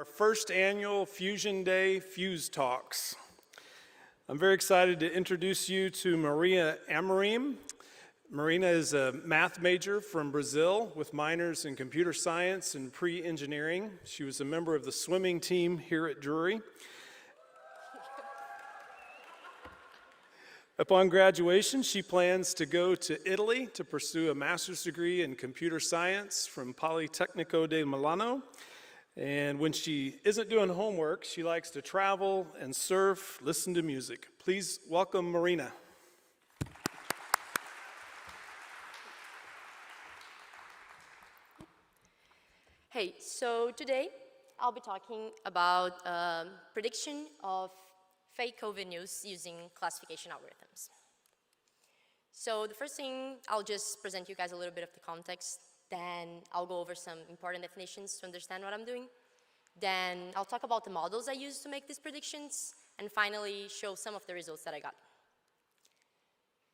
Our first annual Fusion Day Fuse Talks. I'm very excited to introduce you to Marina Amorim. Marina is a math major from Brazil with minors in computer science and pre-engineering. She was a member of the swimming team here at Drury. Upon graduation, she plans to go to Italy to pursue a master's degree in computer science from Politecnico di Milano. And when she isn't doing homework, she likes to travel and surf, listen to music. Please welcome Marina. Hey, so today I'll be talking about prediction of fake COVID news using classification algorithms. So the first thing, I'll just present you guys a little bit of the context. Then I'll go over some important definitions to understand what I'm doing. Then I'll talk about the models I use to make these predictions, and finally show some of the results that I got.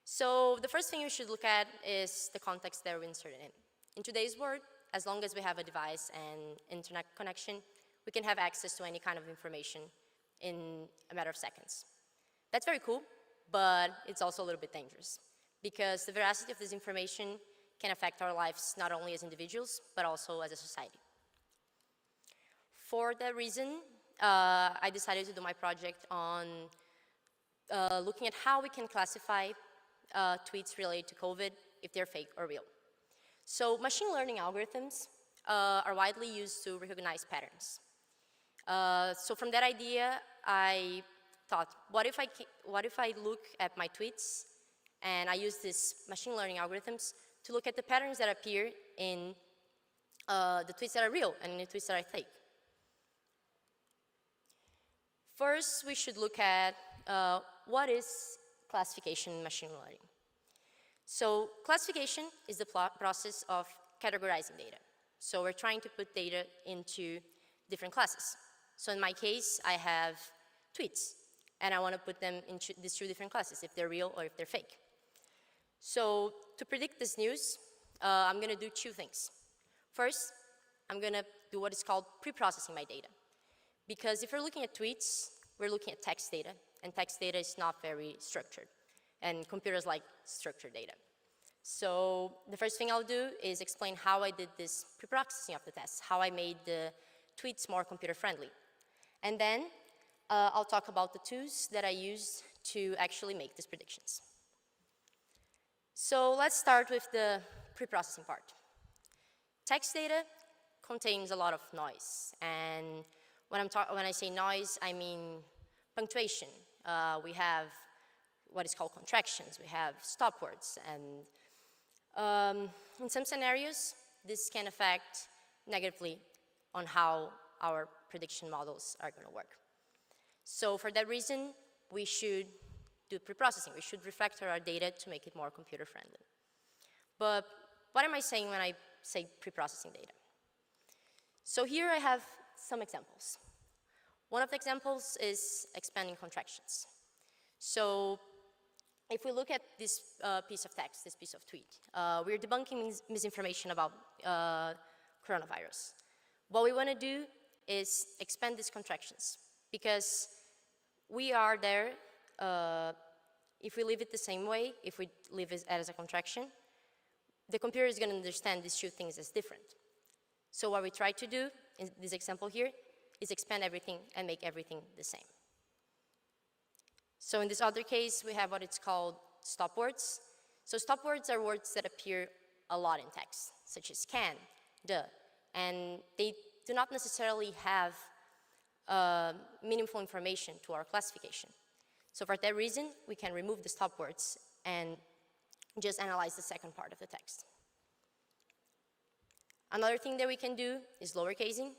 So the first thing you should look at is the context that we're inserted in. In today's world, as long as we have a device and internet connection, we can have access to any kind of information in a matter of seconds. That's very cool, but it's also a little bit dangerous because the veracity of this information can affect our lives not only as individuals, but also as a society. For that reason, I decided to do my project on looking at how we can classify tweets related to COVID, if they're fake or real. So machine learning algorithms are widely used to recognize patterns. So from that idea, I thought, what if I look at my tweets and I use these machine learning algorithms to look at the patterns that appear in the tweets that are real and in the tweets that are fake. First, we should look at what is classification in machine learning. So classification is the process of categorizing data. So we're trying to put data into different classes. So in my case, I have tweets, and I want to put them into these two different classes, if they're real or if they're fake. So to predict this news, I'm going to do two things. First, I'm going to do what is called pre-processing my data. Because if we're looking at tweets, we're looking at text data, and text data is not very structured, and computers like structured data. So the first thing I'll do is explain how I did this pre-processing of the tests, how I made the tweets more computer-friendly. And then I'll talk about the tools that I used to actually make these predictions. So let's start with the pre-processing part. Text data contains a lot of noise, and when I say noise, I mean punctuation. We have what is called contractions, we have stop words, and in some scenarios, this can affect negatively on how our prediction models are going to work. So for that reason, we should do pre-processing. We should refactor our data to make it more computer-friendly. But what am I saying when I say pre-processing data? So here I have some examples. One of the examples is expanding contractions. So if we look at this piece of text, this piece of tweet, we're debunking misinformation about coronavirus. What we want to do is expand these contractions because we are there. If we leave it the same way, if we leave it as a contraction, the computer is going to understand these two things as different. So what we try to do in this example here is expand everything and make everything the same. So in this other case, we have what it's called stop words. So stop words are words that appear a lot in text, such as can, the, and they do not necessarily have meaningful information to our classification. So for that reason, we can remove the stop words and just analyze the second part of the text. Another thing that we can do is lowercasing.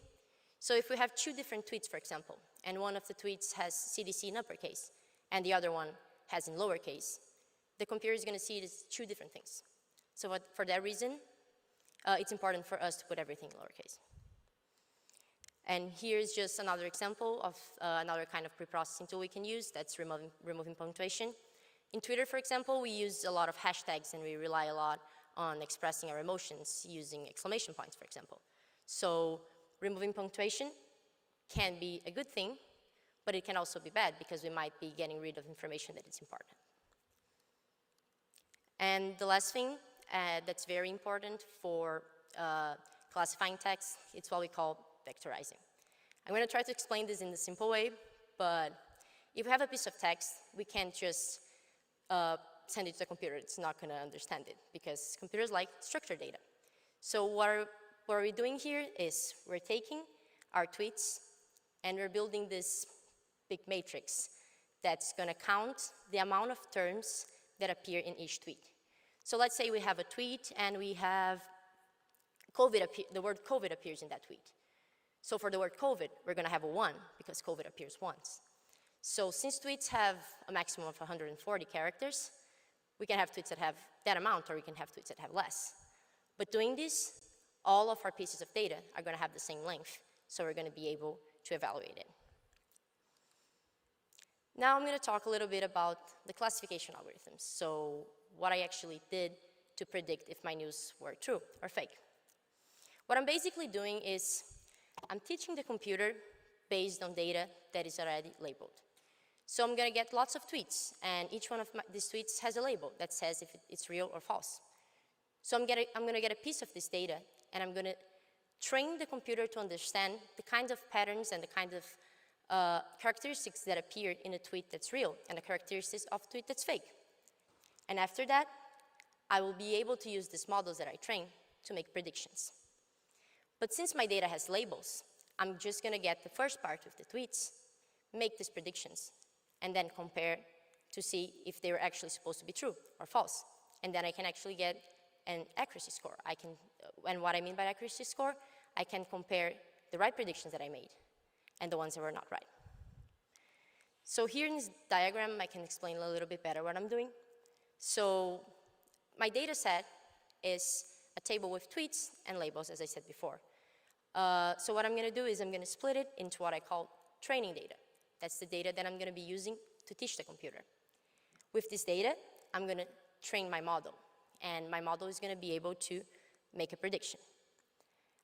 So if we have two different tweets, for example, and one of the tweets has CDC in uppercase, and the other one has in lowercase, the computer is going to see it as two different things. So for that reason, it's important for us to put everything in lowercase. And here's just another example of another kind of pre-processing tool we can use, that's removing punctuation. In Twitter, for example, we use a lot of hashtags and we rely a lot on expressing our emotions using exclamation points, for example. So removing punctuation can be a good thing, but it can also be bad because we might be getting rid of information that is important. And the last thing that's very important for classifying text, it's what we call vectorizing. I'm going to try to explain this in a simple way, but if we have a piece of text, we can't just send it to the computer. It's not going to understand it because computers like structured data. So what are we doing here is we're taking our tweets and we're building this big matrix that's going to count the amount of terms that appear in each tweet. So let's say we have a tweet and we have the word COVID appears in that tweet. So for the word COVID, we're going to have a 1 because COVID appears once. So since tweets have a maximum of 140 characters, we can have tweets that have that amount or we can have tweets that have less. But doing this, all of our pieces of data are going to have the same length, so we're going to be able to evaluate it. Now I'm going to talk a little bit about the classification algorithms, so what I actually did to predict if my news were true or fake. What I'm basically doing is I'm teaching the computer based on data that is already labeled. So I'm going to get lots of tweets, and each one of these tweets has a label that says if it's real or false. So I'm going to get a piece of this data, and I'm going to train the computer to understand the kinds of patterns and the kind of characteristics that appeared in a tweet that's real and the characteristics of a tweet that's fake. And after that, I will be able to use these models that I train to make predictions. But since my data has labels, I'm just going to get the first part of the tweets, make these predictions, and then compare to see if they were actually supposed to be true or false. And then I can actually get an accuracy score. And what I mean by accuracy score, I can compare the right predictions that I made and the ones that were not right. So here in this diagram, I can explain a little bit better what I'm doing. So my data set is a table with tweets and labels, as I said before. So what I'm going to do is I'm going to split it into what I call training data. That's the data that I'm going to be using to teach the computer. With this data, I'm going to train my model, and my model is going to be able to make a prediction.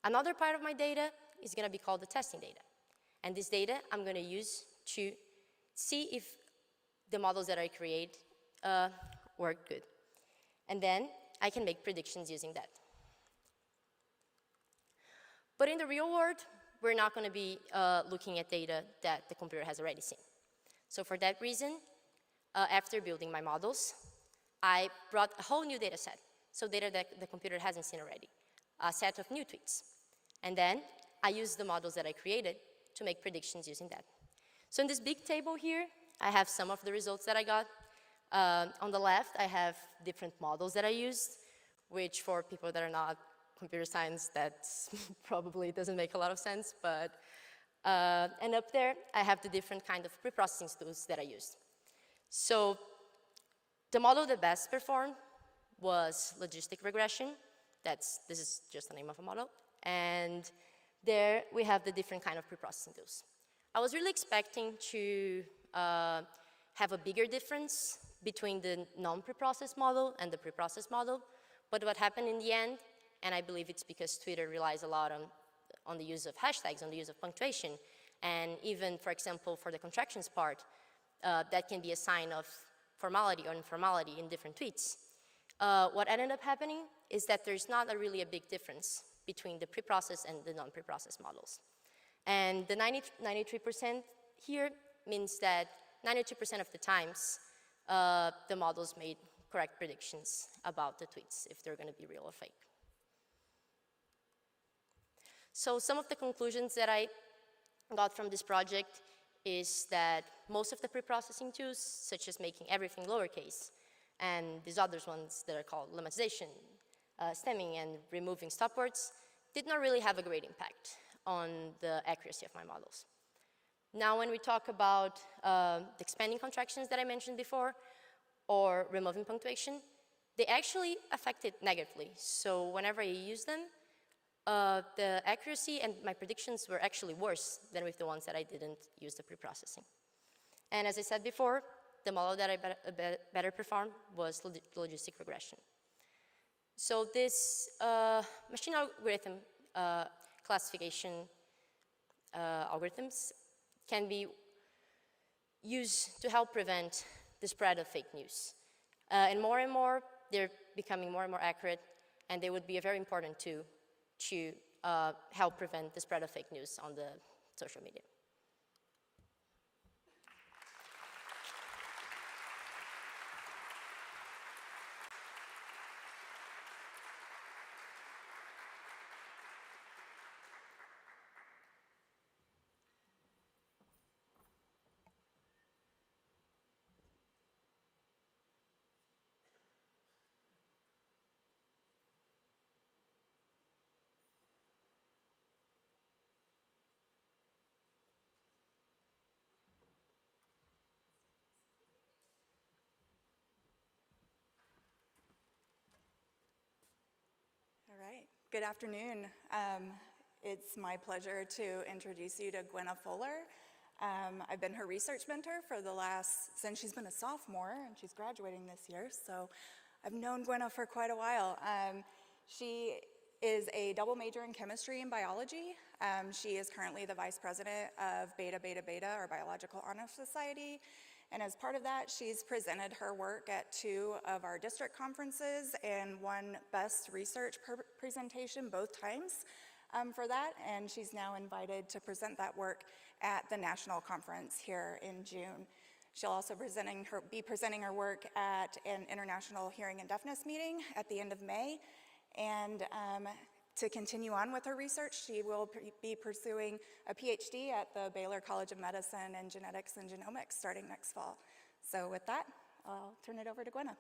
Another part of my data is going to be called the testing data. And this data I'm going to use to see if the models that I create work good. And then I can make predictions using that. But in the real world, we're not going to be looking at data that the computer has already seen. So for that reason, after building my models, I brought a whole new data set, so data that the computer hasn't seen already, a set of new tweets. And then I used the models that I created to make predictions using that. So in this big table here, I have some of the results that I got. On the left, I have different models that I used, which for people that are not computer science, that probably doesn't make a lot of sense, but, and up there, I have the different kind of pre-processing tools that I used. So the model that best performed was logistic regression. This is just the name of a model. And there we have the different kind of pre-processing tools. I was really expecting to have a bigger difference between the non-preprocessed model and the preprocessed model, but what happened in the end, and I believe it's because Twitter relies a lot on the use of hashtags, on the use of punctuation, and even, for example, for the contractions part, that can be a sign of formality or informality in different tweets. What ended up happening is that there's not really a big difference between the preprocessed and the non-preprocessed models. And the 93% here means that 92% of the times, the models made correct predictions about the tweets, if they're going to be real or fake. So some of the conclusions that I got from this project is that most of the pre-processing tools, such as making everything lowercase, and these other ones that are called lemmatization, stemming, and removing stop words, did not really have a great impact on the accuracy of my models. Now, when we talk about the expanding contractions that I mentioned before, or removing punctuation, they actually affect it negatively. So whenever I use them, the accuracy and my predictions were actually worse than with the ones that I didn't use the pre-processing. And as I said before, the model that I better performed was logistic regression. So this machine algorithm classification algorithms can be used to help prevent the spread of fake news. And more, they're becoming more and more accurate, and they would be a very important tool to help prevent the spread of fake news on the social media. All right, good afternoon. It's my pleasure to introduce you to Gwynna Fuller. I've been her research mentor for since she's been a sophomore, and she's graduating this year, so I've known Gwynna for quite a while. She is a double major in chemistry and biology. She is currently the vice president of Beta Beta Beta, or Biological Honor Society. And as part of that, she's presented her work at 2 of our district conferences and won Best Research Presentation both times for that. And she's now invited to present that work at the national conference here in June. She'll also be presenting her work at an international hearing and deafness meeting at the end of May. And to continue on with her research, she will be pursuing a PhD at the Baylor College of Medicine in Genetics and Genomics starting next fall. So with that, I'll turn it over to Gwynna.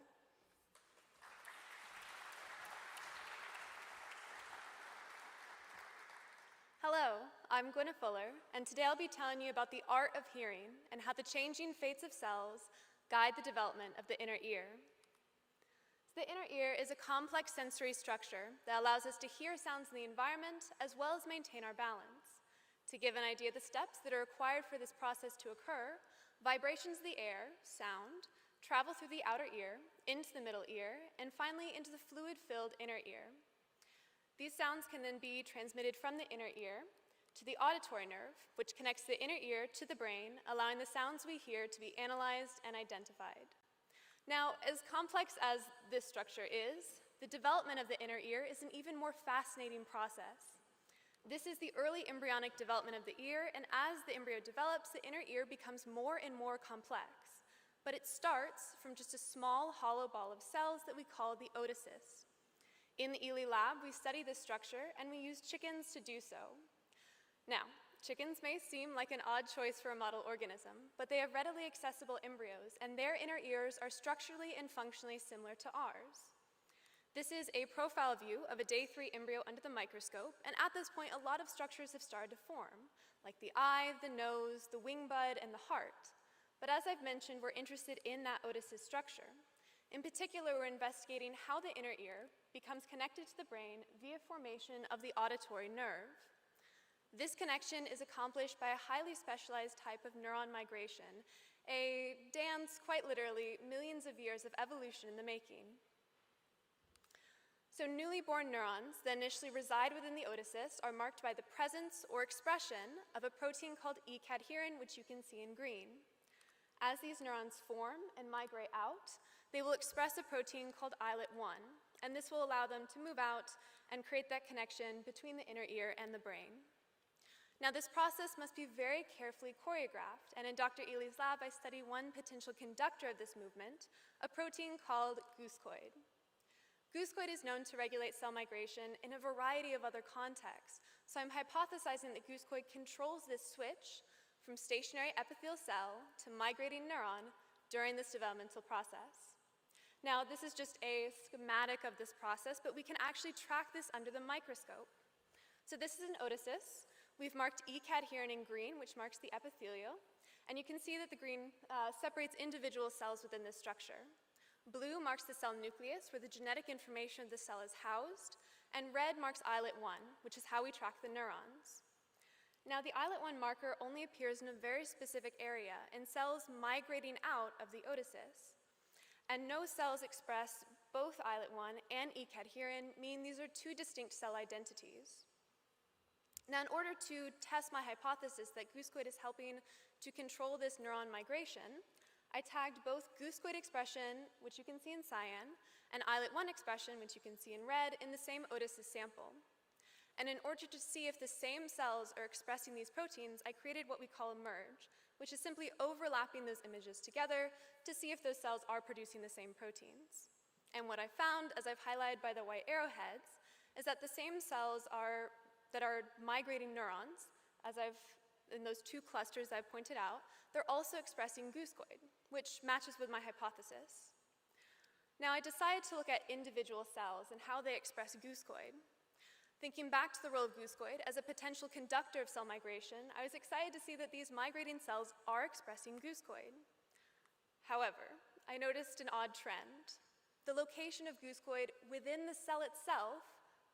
Hello, I'm Gwynna Fuller, and today I'll be telling you about the art of hearing and how the changing fates of cells guide the development of the inner ear. The inner ear is a complex sensory structure that allows us to hear sounds in the environment as well as maintain our balance. To give an idea of the steps that are required for this process to occur, vibrations of the air, sound, travel through the outer ear, into the middle ear, and finally into the fluid-filled inner ear. These sounds can then be transmitted from the inner ear to the auditory nerve, which connects the inner ear to the brain, allowing the sounds we hear to be analyzed and identified. Now, as complex as this structure is, the development of the inner ear is an even more fascinating process. This is the early embryonic development of the ear, and as the embryo develops, the inner ear becomes more and more complex. But it starts from just a small hollow ball of cells that we call the otisis. In the Ely lab, we study this structure, and we use chickens to do so. Now, chickens may seem like an odd choice for a model organism, but they have readily accessible embryos, and their inner ears are structurally and functionally similar to ours. This is a profile view of a day 3 embryo under the microscope, and at this point, a lot of structures have started to form, like the eye, the nose, the wing bud, and the heart. But as I've mentioned, we're interested in that otisis structure. In particular, we're investigating how the inner ear becomes connected to the brain via formation of the auditory nerve. This connection is accomplished by a highly specialized type of neuron migration, a dance, quite literally, millions of years of evolution in the making. So newly born neurons that initially reside within the otisis are marked by the presence or expression of a protein called E-cadherin, which you can see in green. As these neurons form and migrate out, they will express a protein called islet-1, and this will allow them to move out and create that connection between the inner ear and the brain. Now, this process must be very carefully choreographed, and in Dr. Ely's lab, I study one potential conductor of this movement, a protein called guscoid. Guscoid is known to regulate cell migration in a variety of other contexts, so I'm hypothesizing that guscoid controls this switch from stationary epithelial cell to migrating neuron during this developmental process. Now, this is just a schematic of this process, but we can actually track this under the microscope. So this is an otisis. We've marked E-cadherin in green, which marks the epithelial, and you can see that the green separates individual cells within this structure. Blue marks the cell nucleus, where the genetic information of the cell is housed, and red marks islet-1, which is how we track the neurons. Now, the islet-1 marker only appears in a very specific area, in cells migrating out of the otisis. And no cells express both islet-1 and E-cadherin, meaning these are 2 distinct cell identities. Now, in order to test my hypothesis that goosecoid is helping to control this neuron migration, I tagged both goosecoid expression, which you can see in cyan, and islet-1 expression, which you can see in red, in the same Otis's sample. And in order to see if the same cells are expressing these proteins, I created what we call a merge, which is simply overlapping those images together to see if those cells are producing the same proteins. And what I found, as I've highlighted by the white arrowheads, is that the same cells that are migrating neurons, in those two clusters I've pointed out, they're also expressing goosecoid, which matches with my hypothesis. Now, I decided to look at individual cells and how they express goosecoid. Thinking back to the role of goosecoid as a potential conductor of cell migration, I was excited to see that these migrating cells are expressing goosecoid. However, I noticed an odd trend. The location of goosecoid within the cell itself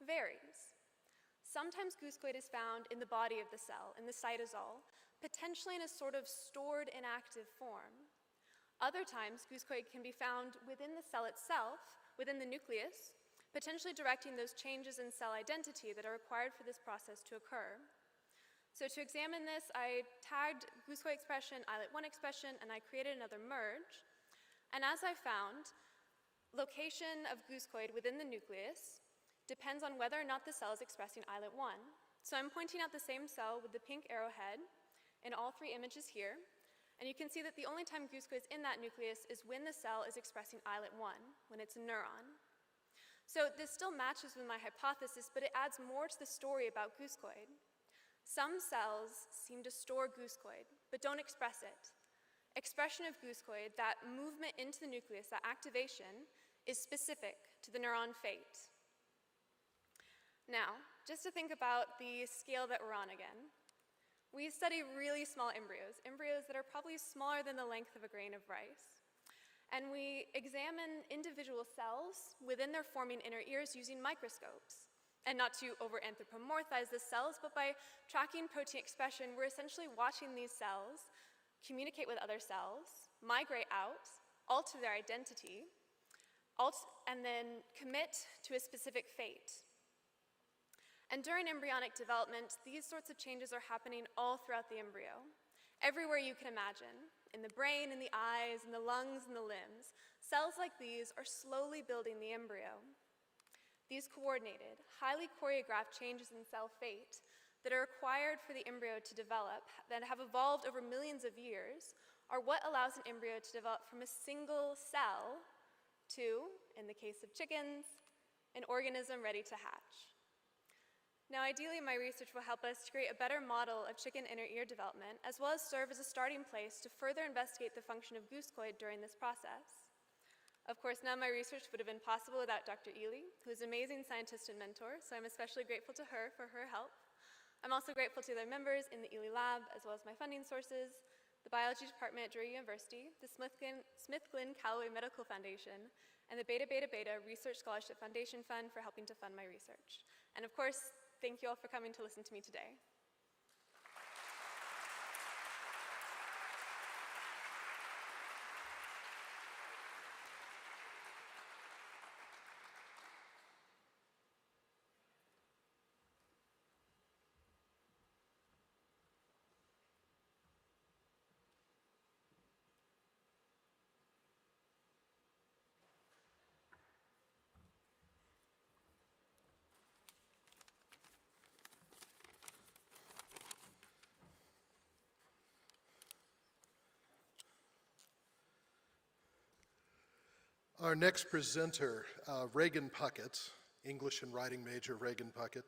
varies. Sometimes goosecoid is found in the body of the cell, in the cytosol, potentially in a sort of stored inactive form. Other times, goosecoid can be found within the cell itself, within the nucleus, potentially directing those changes in cell identity that are required for this process to occur. So to examine this, I tagged goosecoid expression, islet-1 expression, and I created another merge. And as I found, location of goosecoid within the nucleus depends on whether or not the cell is expressing islet-1. So I'm pointing out the same cell with the pink arrowhead in all three images here, and you can see that the only time goosecoid is in that nucleus is when the cell is expressing islet-1, when it's a neuron. So this still matches with my hypothesis, but it adds more to the story about goosecoid. Some cells seem to store goosecoid, but don't express it. Expression of goosecoid, that movement into the nucleus, that activation, is specific to the neuron fate. Now, just to think about the scale that we're on again, we study really small embryos that are probably smaller than the length of a grain of rice. And we examine individual cells within their forming inner ears using microscopes. And not to over-anthropomorphize the cells, but by tracking protein expression, we're essentially watching these cells communicate with other cells, migrate out, alter their identity, and then commit to a specific fate. And during embryonic development, these sorts of changes are happening all throughout the embryo, everywhere you can imagine. In the brain, in the eyes, in the lungs, and the limbs, cells like these are slowly building the embryo. These coordinated, highly choreographed changes in cell fate that are required for the embryo to develop, that have evolved over millions of years, are what allows an embryo to develop from a single cell to, in the case of chickens, an organism ready to hatch. Now, ideally, my research will help us to create a better model of chicken inner ear development, as well as serve as a starting place to further investigate the function of goosecoid during this process. Of course, none of my research would have been possible without Dr. Ely, who is an amazing scientist and mentor, so I'm especially grateful to her for her help. I'm also grateful to their members in the Ely lab, as well as my funding sources, the biology department at Drury University, the Smith-Glynn-Calloway Medical Foundation, and the Beta Beta Beta Research Scholarship Foundation Fund for helping to fund my research. And of course, thank you all for coming to listen to me today. Our next presenter, Regan Puckett, English and writing major Regan Puckett,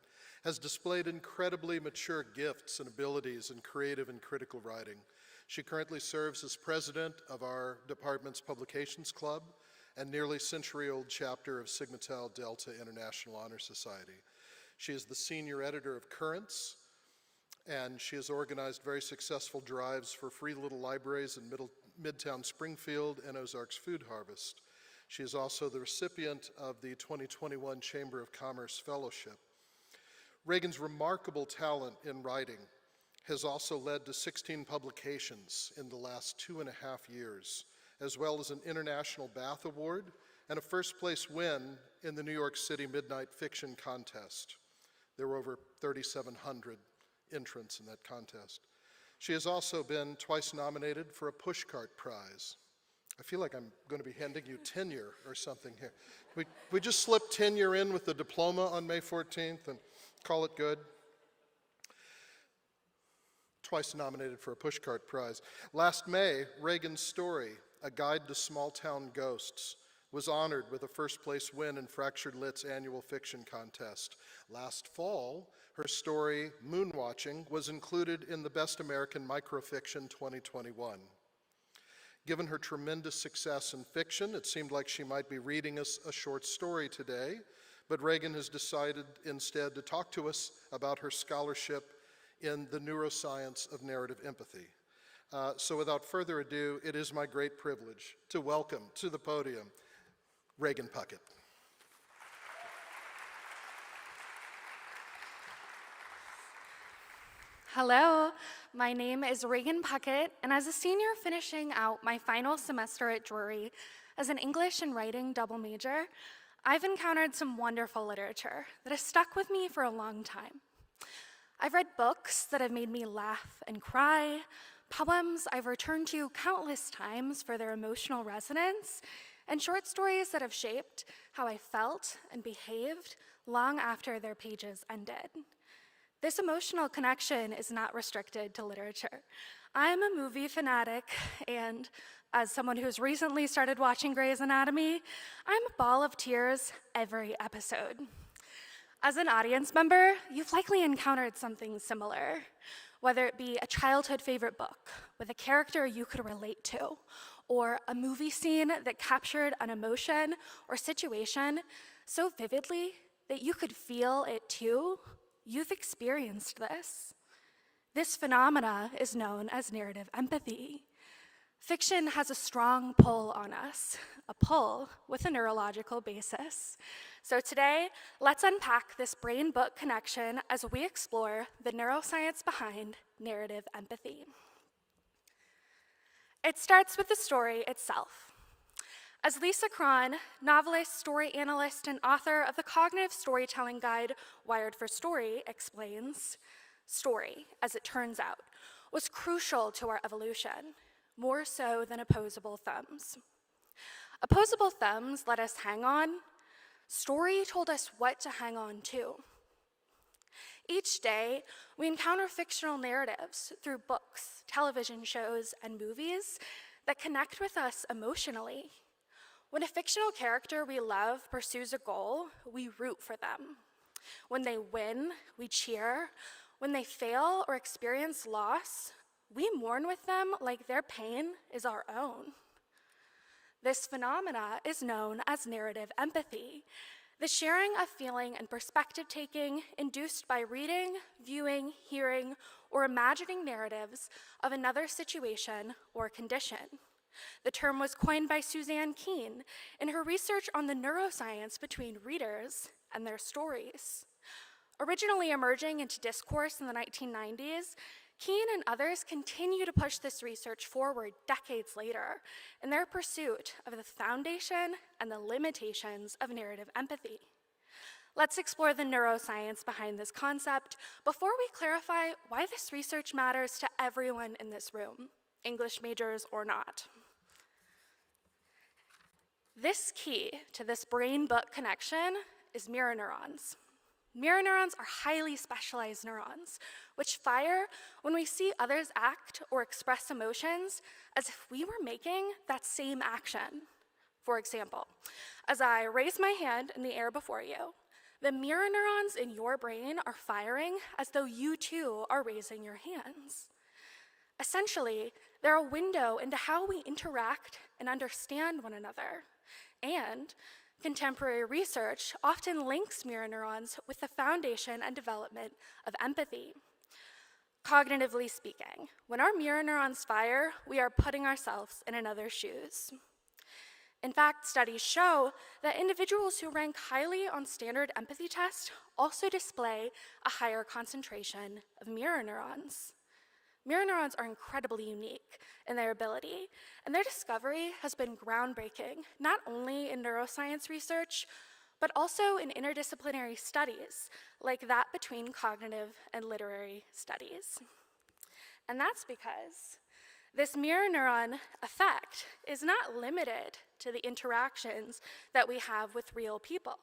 has displayed incredibly mature gifts and abilities in creative and critical writing. She currently serves as president of our department's publications club and nearly century-old chapter of Sigma Tau Delta International Honor Society. She is the senior editor of Currents, and she has organized very successful drives for free little libraries in Midtown Springfield and Ozarks Food Harvest. She is also the recipient of the 2021 Chamber of Commerce Fellowship. Regan's remarkable talent in writing has also led to 16 publications in the last 2.5 years, as well as an International Bath Award and a first-place win in the New York City Midnight Fiction Contest. There were over 3,700 entrants in that contest. She has also been twice nominated for a Pushcart Prize. I feel like I'm going to be handing you tenure or something here. We just slip tenure in with the diploma on May 14th and call it good. Twice nominated for a Pushcart Prize. Last May, Regan's story, A Guide to Small Town Ghosts, was honored with a first-place win in Fractured Lit's annual fiction contest. Last fall, her story, Moonwatching, was included in the Best American Microfiction 2021. Given her tremendous success in fiction, it seemed like she might be reading us a short story today, but Regan has decided instead to talk to us about her scholarship in the neuroscience of narrative empathy. So without further ado, it is my great privilege to welcome to the podium Regan Puckett. Hello, my name is Regan Puckett, and as a senior finishing out my final semester at Drury as an English and writing double major, I've encountered some wonderful literature that has stuck with me for a long time. I've read books that have made me laugh and cry, poems I've returned to countless times for their emotional resonance, and short stories that have shaped how I felt and behaved long after their pages ended. This emotional connection is not restricted to literature. I'm a movie fanatic, and as someone who's recently started watching Grey's Anatomy, I'm a ball of tears every episode. As an audience member, you've likely encountered something similar, whether it be a childhood favorite book with a character you could relate to, or a movie scene that captured an emotion or situation so vividly that you could feel it too. You've experienced this. This phenomena is known as narrative empathy. Fiction has a strong pull on us, a pull with a neurological basis. So today, let's unpack this brain-book connection as we explore the neuroscience behind narrative empathy. It starts with the story itself. As Lisa Cron, novelist, story analyst, and author of the cognitive storytelling guide Wired for Story, explains, story, as it turns out, was crucial to our evolution, more so than opposable thumbs. Opposable thumbs let us hang on. Story told us what to hang on to. Each day, we encounter fictional narratives through books, television shows, and movies that connect with us emotionally. When a fictional character we love pursues a goal, we root for them. When they win, we cheer. When they fail or experience loss, we mourn with them like their pain is our own. This phenomena is known as narrative empathy, the sharing of feeling and perspective taking induced by reading, viewing, hearing, or imagining narratives of another situation or condition. The term was coined by Suzanne Keene in her research on the neuroscience between readers and their stories. Originally emerging into discourse in the 1990s, Keene and others continue to push this research forward decades later in their pursuit of the foundation and the limitations of narrative empathy. Let's explore the neuroscience behind this concept before we clarify why this research matters to everyone in this room, English majors or not. This key to this brain-book connection is mirror neurons. Mirror neurons are highly specialized neurons, which fire when we see others act or express emotions as if we were making that same action. For example, as I raise my hand in the air before you, the mirror neurons in your brain are firing as though you too are raising your hands. Essentially, they're a window into how we interact and understand one another. And contemporary research often links mirror neurons with the foundation and development of empathy. Cognitively speaking, when our mirror neurons fire, we are putting ourselves in another's shoes. In fact, studies show that individuals who rank highly on standard empathy tests also display a higher concentration of mirror neurons. Mirror neurons are incredibly unique in their ability, and their discovery has been groundbreaking, not only in neuroscience research, but also in interdisciplinary studies, like that between cognitive and literary studies. And that's because this mirror neuron effect is not limited to the interactions that we have with real people.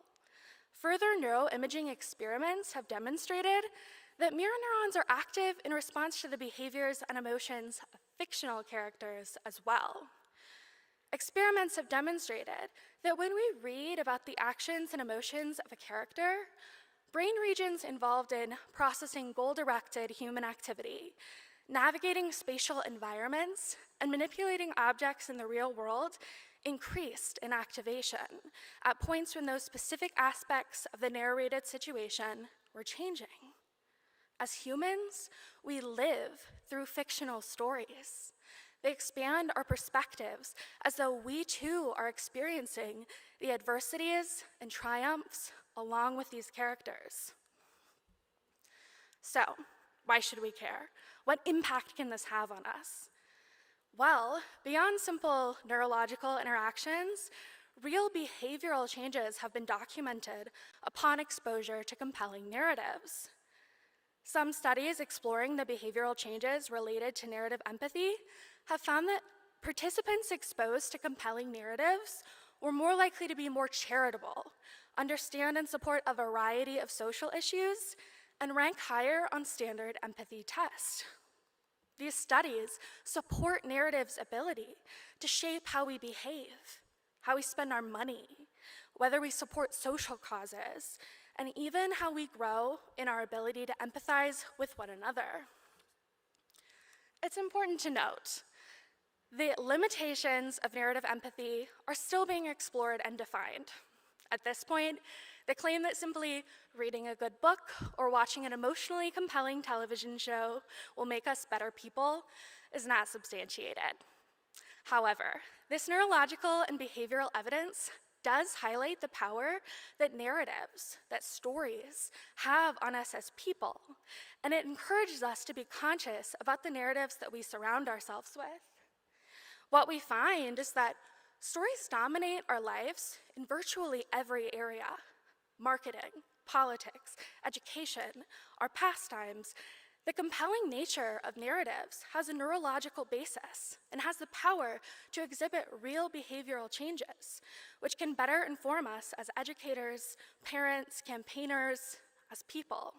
Further neuroimaging experiments have demonstrated that mirror neurons are active in response to the behaviors and emotions of fictional characters as well. Experiments have demonstrated that when we read about the actions and emotions of a character, brain regions involved in processing goal-directed human activity, navigating spatial environments, and manipulating objects in the real world increased in activation at points when those specific aspects of the narrated situation were changing. As humans, we live through fictional stories. They expand our perspectives as though we too are experiencing the adversities and triumphs along with these characters. So, why should we care? What impact can this have on us? Well, beyond simple neurological interactions, real behavioral changes have been documented upon exposure to compelling narratives. Some studies exploring the behavioral changes related to narrative empathy have found that participants exposed to compelling narratives were more likely to be more charitable, understand and support a variety of social issues, and rank higher on standard empathy tests. These studies support narrative's ability to shape how we behave, how we spend our money, whether we support social causes, and even how we grow in our ability to empathize with one another. It's important to note the limitations of narrative empathy are still being explored and defined. At this point, the claim that simply reading a good book or watching an emotionally compelling television show will make us better people is not substantiated. However, this neurological and behavioral evidence does highlight the power that narratives, that stories, have on us as people, and it encourages us to be conscious about the narratives that we surround ourselves with. What we find is that stories dominate our lives in virtually every area: marketing, politics, education, our pastimes. The compelling nature of narratives has a neurological basis and has the power to exhibit real behavioral changes, which can better inform us as educators, parents, campaigners, as people.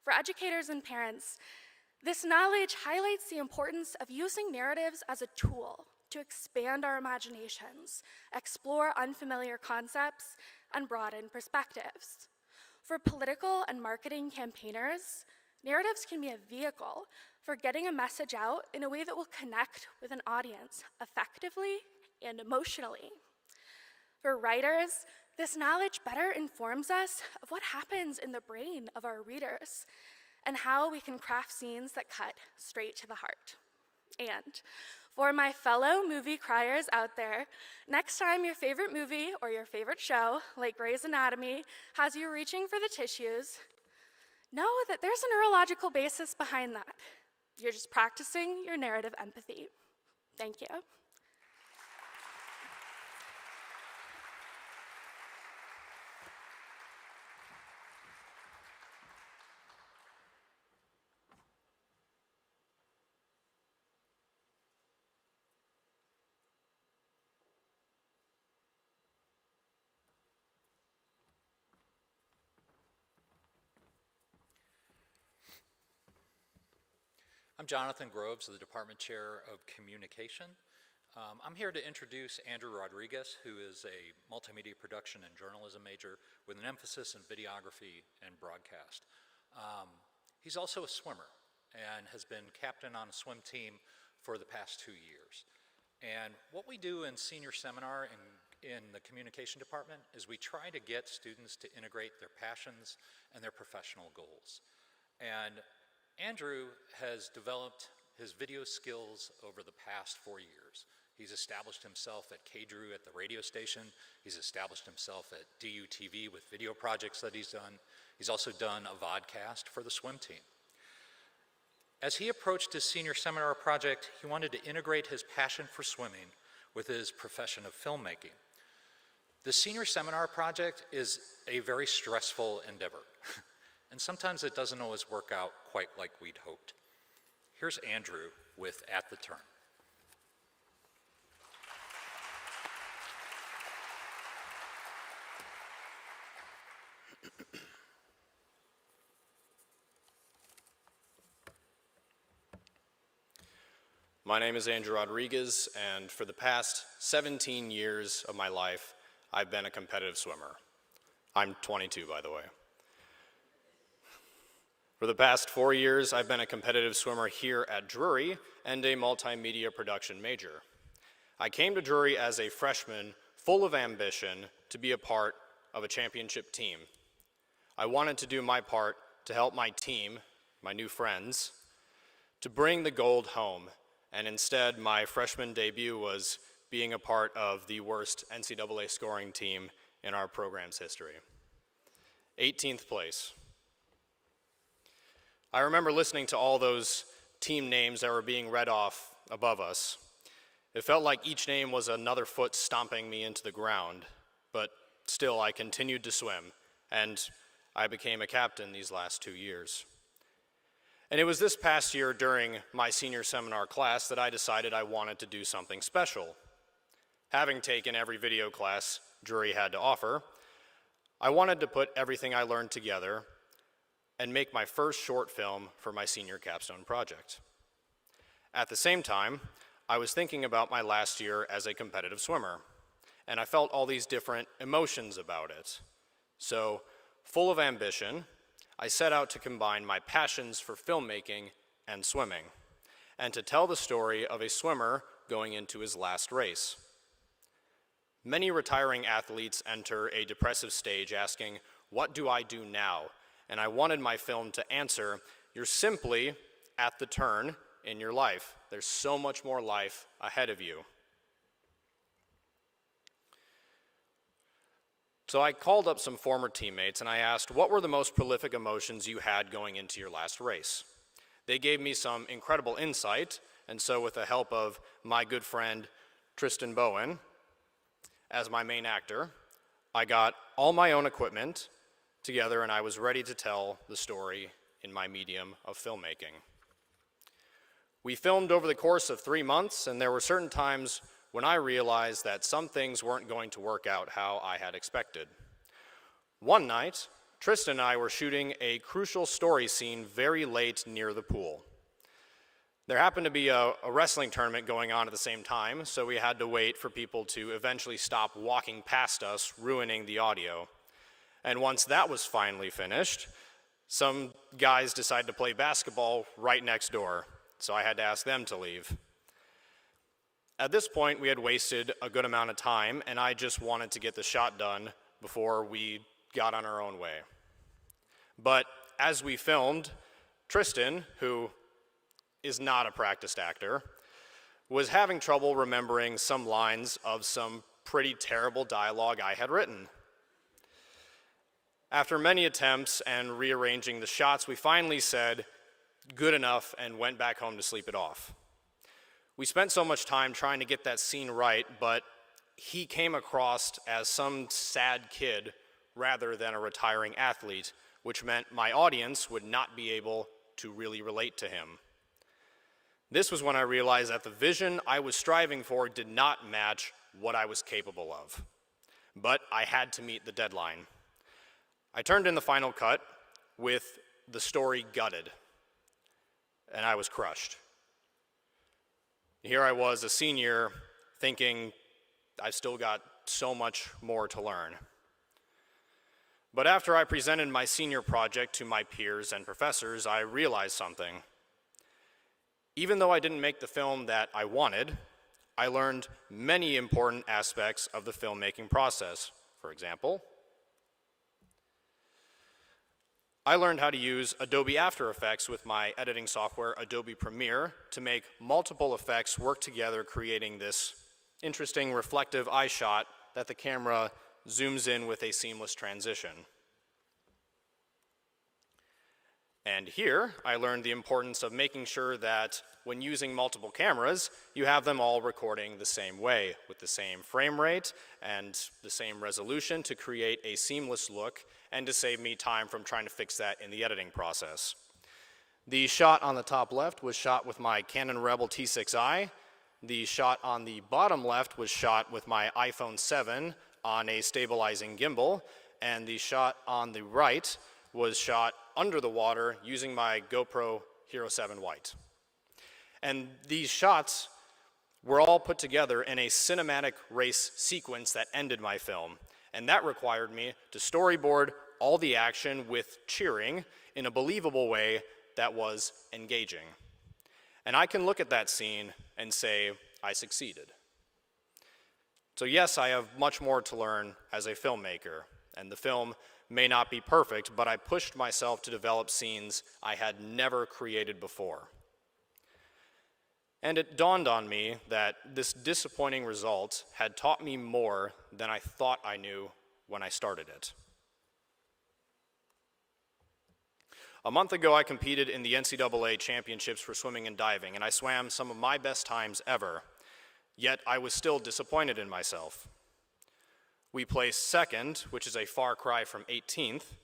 For educators and parents, this knowledge highlights the importance of using narratives as a tool to expand our imaginations, explore unfamiliar concepts, and broaden perspectives. For political and marketing campaigners, narratives can be a vehicle for getting a message out in a way that will connect with an audience effectively and emotionally. For writers, this knowledge better informs us of what happens in the brain of our readers and how we can craft scenes that cut straight to the heart. And for my fellow movie criers out there, next time your favorite movie or your favorite show, like Grey's Anatomy, has you reaching for the tissues, know that there's a neurological basis behind that. You're just practicing your narrative empathy. Thank you. I'm Jonathan Groves, the Department Chair of Communication. I'm here to introduce Andrew Rodriguez, who is a multimedia production and journalism major with an emphasis in videography and broadcast. He's also a swimmer and has been captain on a swim team for the past 2 years. And what we do in senior seminar in the communication department is we try to get students to integrate their passions and their professional goals. And Andrew has developed his video skills over the past 4 years. He's established himself at KDRU at the radio station. He's established himself at DUTV with video projects that he's done. He's also done a vodcast for the swim team. As he approached his senior seminar project, he wanted to integrate his passion for swimming with his profession of filmmaking. The senior seminar project is a very stressful endeavor, and sometimes it doesn't always work out quite like we'd hoped. Here's Andrew with At the Turn. My name is Andrew Rodriguez, and for the past 17 years of my life, I've been a competitive swimmer. I'm 22, by the way. For the past 4 years, I've been a competitive swimmer here at Drury and a multimedia production major. I came to Drury as a freshman, full of ambition to be a part of a championship team. I wanted to do my part to help my team, my new friends, to bring the gold home. And instead, my freshman debut was being a part of the worst NCAA scoring team in our program's history. 18th place. I remember listening to all those team names that were being read off above us. It felt like each name was another foot stomping me into the ground, but still I continued to swim, and I became a captain these last 2 years. And it was this past year during my senior seminar class that I decided I wanted to do something special. Having taken every video class Drury had to offer, I wanted to put everything I learned together and make my first short film for my senior capstone project. At the same time, I was thinking about my last year as a competitive swimmer, and I felt all these different emotions about it. So, full of ambition, I set out to combine my passions for filmmaking and swimming, and to tell the story of a swimmer going into his last race. Many retiring athletes enter a depressive stage asking, "What do I do now?" And I wanted my film to answer, "You're simply at the turn in your life. There's so much more life ahead of you." So I called up some former teammates and I asked, what were the most prolific emotions you had going into your last race? They gave me some incredible insight, and so with the help of my good friend Tristan Bowen as my main actor, I got all my own equipment together and I was ready to tell the story in my medium of filmmaking. We filmed over the course of 3 months, and there were certain times when I realized that some things weren't going to work out how I had expected. One night, Tristan and I were shooting a crucial story scene very late near the pool. There happened to be a wrestling tournament going on at the same time, so we had to wait for people to eventually stop walking past us, ruining the audio. And once that was finally finished, some guys decided to play basketball right next door, so I had to ask them to leave. At this point, we had wasted a good amount of time, and I just wanted to get the shot done before we got on our own way. But as we filmed, Tristan, who is not a practiced actor, was having trouble remembering some lines of some pretty terrible dialogue I had written. After many attempts and rearranging the shots, we finally said, "Good enough," and went back home to sleep it off. We spent so much time trying to get that scene right, but he came across as some sad kid rather than a retiring athlete, which meant my audience would not be able to really relate to him. This was when I realized that the vision I was striving for did not match what I was capable of. But I had to meet the deadline. I turned in the final cut with the story gutted, and I was crushed. Here I was, a senior, thinking I've still got so much more to learn. But after I presented my senior project to my peers and professors, I realized something. Even though I didn't make the film that I wanted, I learned many important aspects of the filmmaking process. For example, I learned how to use Adobe After Effects with my editing software, Adobe Premiere, to make multiple effects work together, creating this interesting reflective eye shot that the camera zooms in with a seamless transition. And here, I learned the importance of making sure that when using multiple cameras, you have them all recording the same way, with the same frame rate and the same resolution to create a seamless look and to save me time from trying to fix that in the editing process. The shot on the top left was shot with my Canon Rebel T6i. The shot on the bottom left was shot with my iPhone 7 on a stabilizing gimbal, and the shot on the right was shot under the water using my GoPro Hero 7 White. And these shots were all put together in a cinematic race sequence that ended my film, and that required me to storyboard all the action with cheering in a believable way that was engaging. And I can look at that scene and say, I succeeded. So yes, I have much more to learn as a filmmaker, and the film may not be perfect, but I pushed myself to develop scenes I had never created before. And it dawned on me that this disappointing result had taught me more than I thought I knew when I started it. A month ago, I competed in the NCAA championships for swimming and diving, and I swam some of my best times ever, yet I was still disappointed in myself. We placed second, which is a far cry from 18th,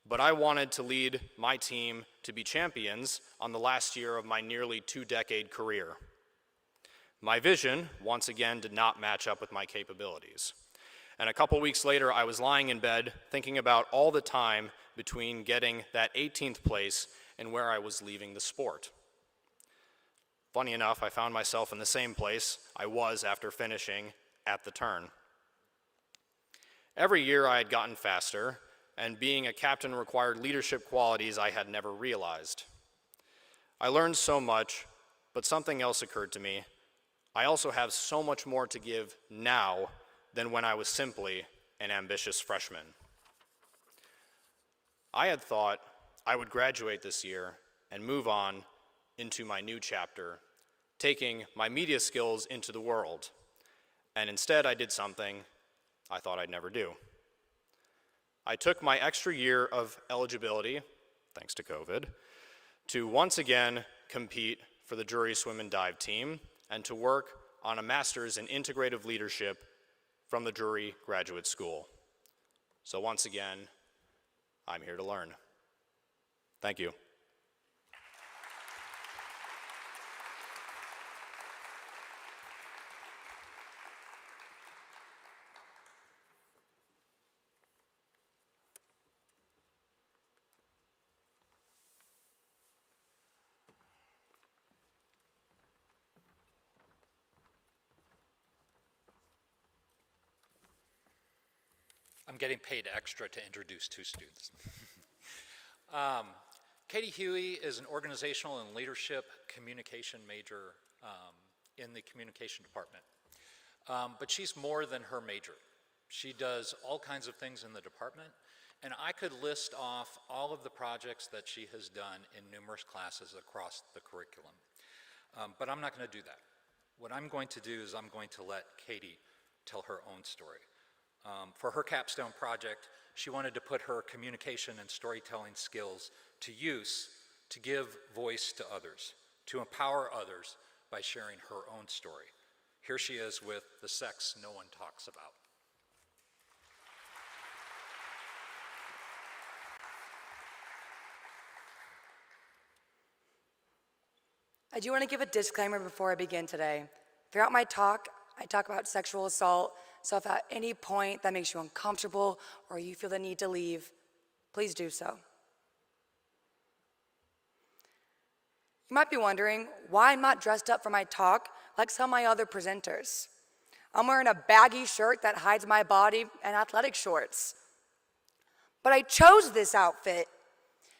but I wanted to lead my team to be champions on the last year of my nearly 2-decade career. My vision, once again, did not match up with my capabilities. And a couple weeks later, I was lying in bed thinking about all the time between getting that 18th place and where I was leaving the sport. Funny enough, I found myself in the same place I was after finishing at the turn. Every year I had gotten faster, and being a captain required leadership qualities I had never realized. I learned so much, but something else occurred to me. I also have so much more to give now than when I was simply an ambitious freshman. I had thought I would graduate this year and move on into my new chapter, taking my media skills into the world. And instead I did something I thought I'd never do. I took my extra year of eligibility, thanks to COVID, to once again compete for the jury swim and dive team and to work on a master's in integrative leadership from the Jury Graduate School. So once again, I'm here to learn. Thank you. I'm getting paid extra to introduce two students. Katie Hughley is an organizational and leadership communication major in the communication department. But she's more than her major. She does all kinds of things in the department, and I could list off all of the projects that she has done in numerous classes across the curriculum. But I'm not going to do that. What I'm going to do is I'm going to let Katie tell her own story. For her capstone project, she wanted to put her communication and storytelling skills to use to give voice to others, to empower others by sharing her own story. Here she is with The Sex No One Talks About. I do want to give a disclaimer before I begin today. Throughout my talk, I talk about sexual assault, so if at any point that makes you uncomfortable or you feel the need to leave, please do so. You might be wondering why I'm not dressed up for my talk like some of my other presenters. I'm wearing a baggy shirt that hides my body and athletic shorts. But I chose this outfit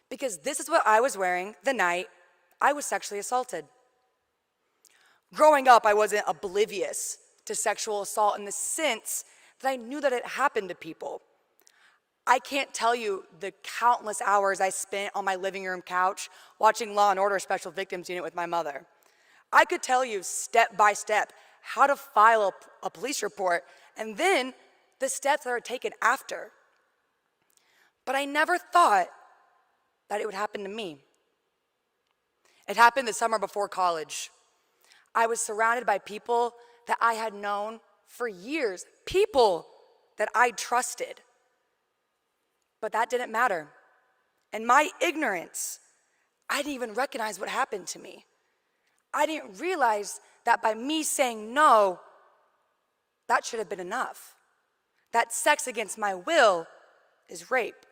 because this is what I was wearing the night I was sexually assaulted. Growing up, I wasn't oblivious to sexual assault in the sense that I knew that it happened to people. I can't tell you the countless hours I spent on my living room couch watching Law & Order Special Victims Unit with my mother. I could tell you step by step how to file a police report and then the steps that are taken after. But I never thought that it would happen to me. It happened the summer before college. I was surrounded by people that I had known for years, people that I trusted. But that didn't matter. In my ignorance, I didn't even recognize what happened to me. I didn't realize that by me saying no, that should have been enough. That sex against my will is rape.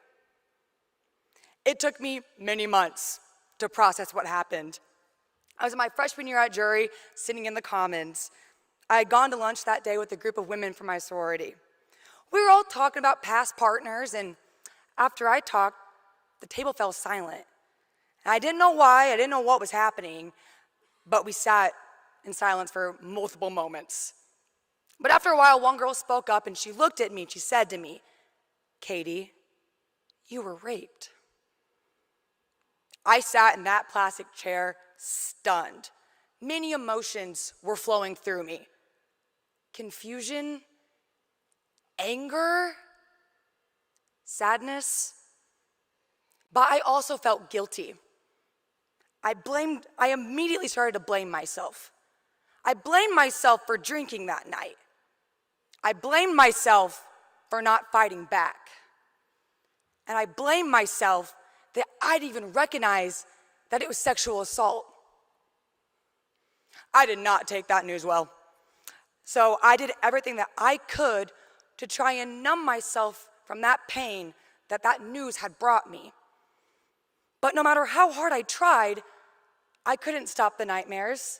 It took me many months to process what happened. I was in my freshman year at jury, sitting in the commons. I had gone to lunch that day with a group of women from my sorority. We were all talking about past partners, and after I talked, the table fell silent. And I didn't know why, I didn't know what was happening, but we sat in silence for multiple moments. But after a while, one girl spoke up and she looked at me and she said to me, "Katie, you were raped." I sat in that plastic chair stunned. Many emotions were flowing through me. Confusion, anger, sadness. But I also felt guilty. I immediately started to blame myself. I blamed myself for drinking that night. I blamed myself for not fighting back. And I blamed myself that I didn't even recognize that it was sexual assault. I did not take that news well. So I did everything that I could to try and numb myself from that pain that that news had brought me. But no matter how hard I tried, I couldn't stop the nightmares.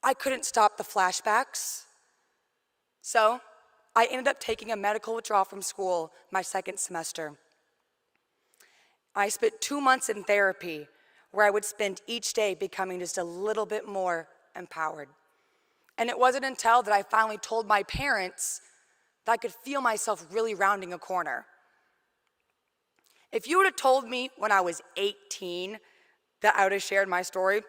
I couldn't stop the flashbacks. So I ended up taking a medical withdrawal from school my second semester. I spent 2 months in therapy where I would spend each day becoming just a little bit more empowered. And it wasn't until that I finally told my parents that I could feel myself really rounding a corner. If you would have told me when I was 18 that I would have shared my story,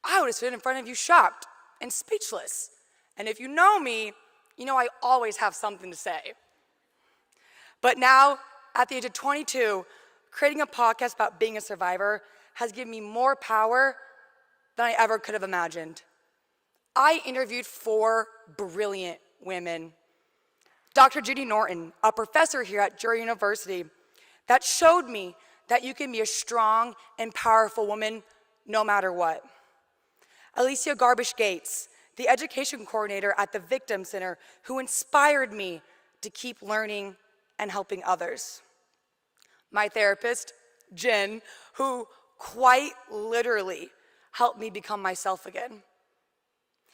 I would have stood in front of you shocked and speechless. And if you know me, you know I always have something to say. But now, at the age of 22, creating a podcast about being a survivor has given me more power than I ever could have imagined. I interviewed 4 brilliant women. Dr. Judy Norton, a professor here at Drury University, that showed me that you can be a strong and powerful woman no matter what. Alicia Garbish-Gates, the education coordinator at the Victim Center, who inspired me to keep learning and helping others. My therapist, Jen, who quite literally helped me become myself again.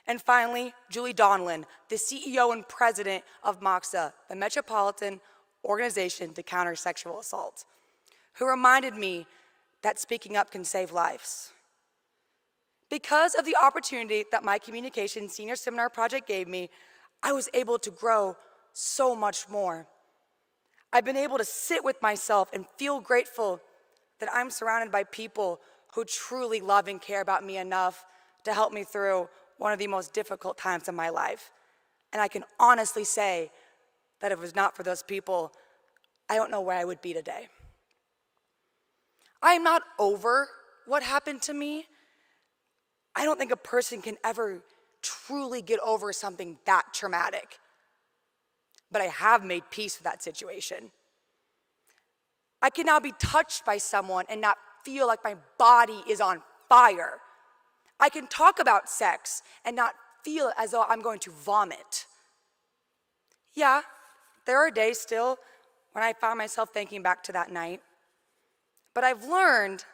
And finally, Julie Donlin, the CEO and president of MOXA, the Metropolitan Organization to Counter Sexual Assault, who reminded me that speaking up can save lives. Because of the opportunity that my communication senior seminar project gave me, I was able to grow so much more. I've been able to sit with myself and feel grateful that I'm surrounded by people who truly love and care about me enough to help me through one of the most difficult times in my life. And I can honestly say that if it was not for those people, I don't know where I would be today. I am not over what happened to me. I don't think a person can ever truly get over something that traumatic. But I have made peace with that situation. I can now be touched by someone and not feel like my body is on fire. I can talk about sex and not feel as though I'm going to vomit. Yeah, there are days still when I found myself thinking back to that night. But I've learned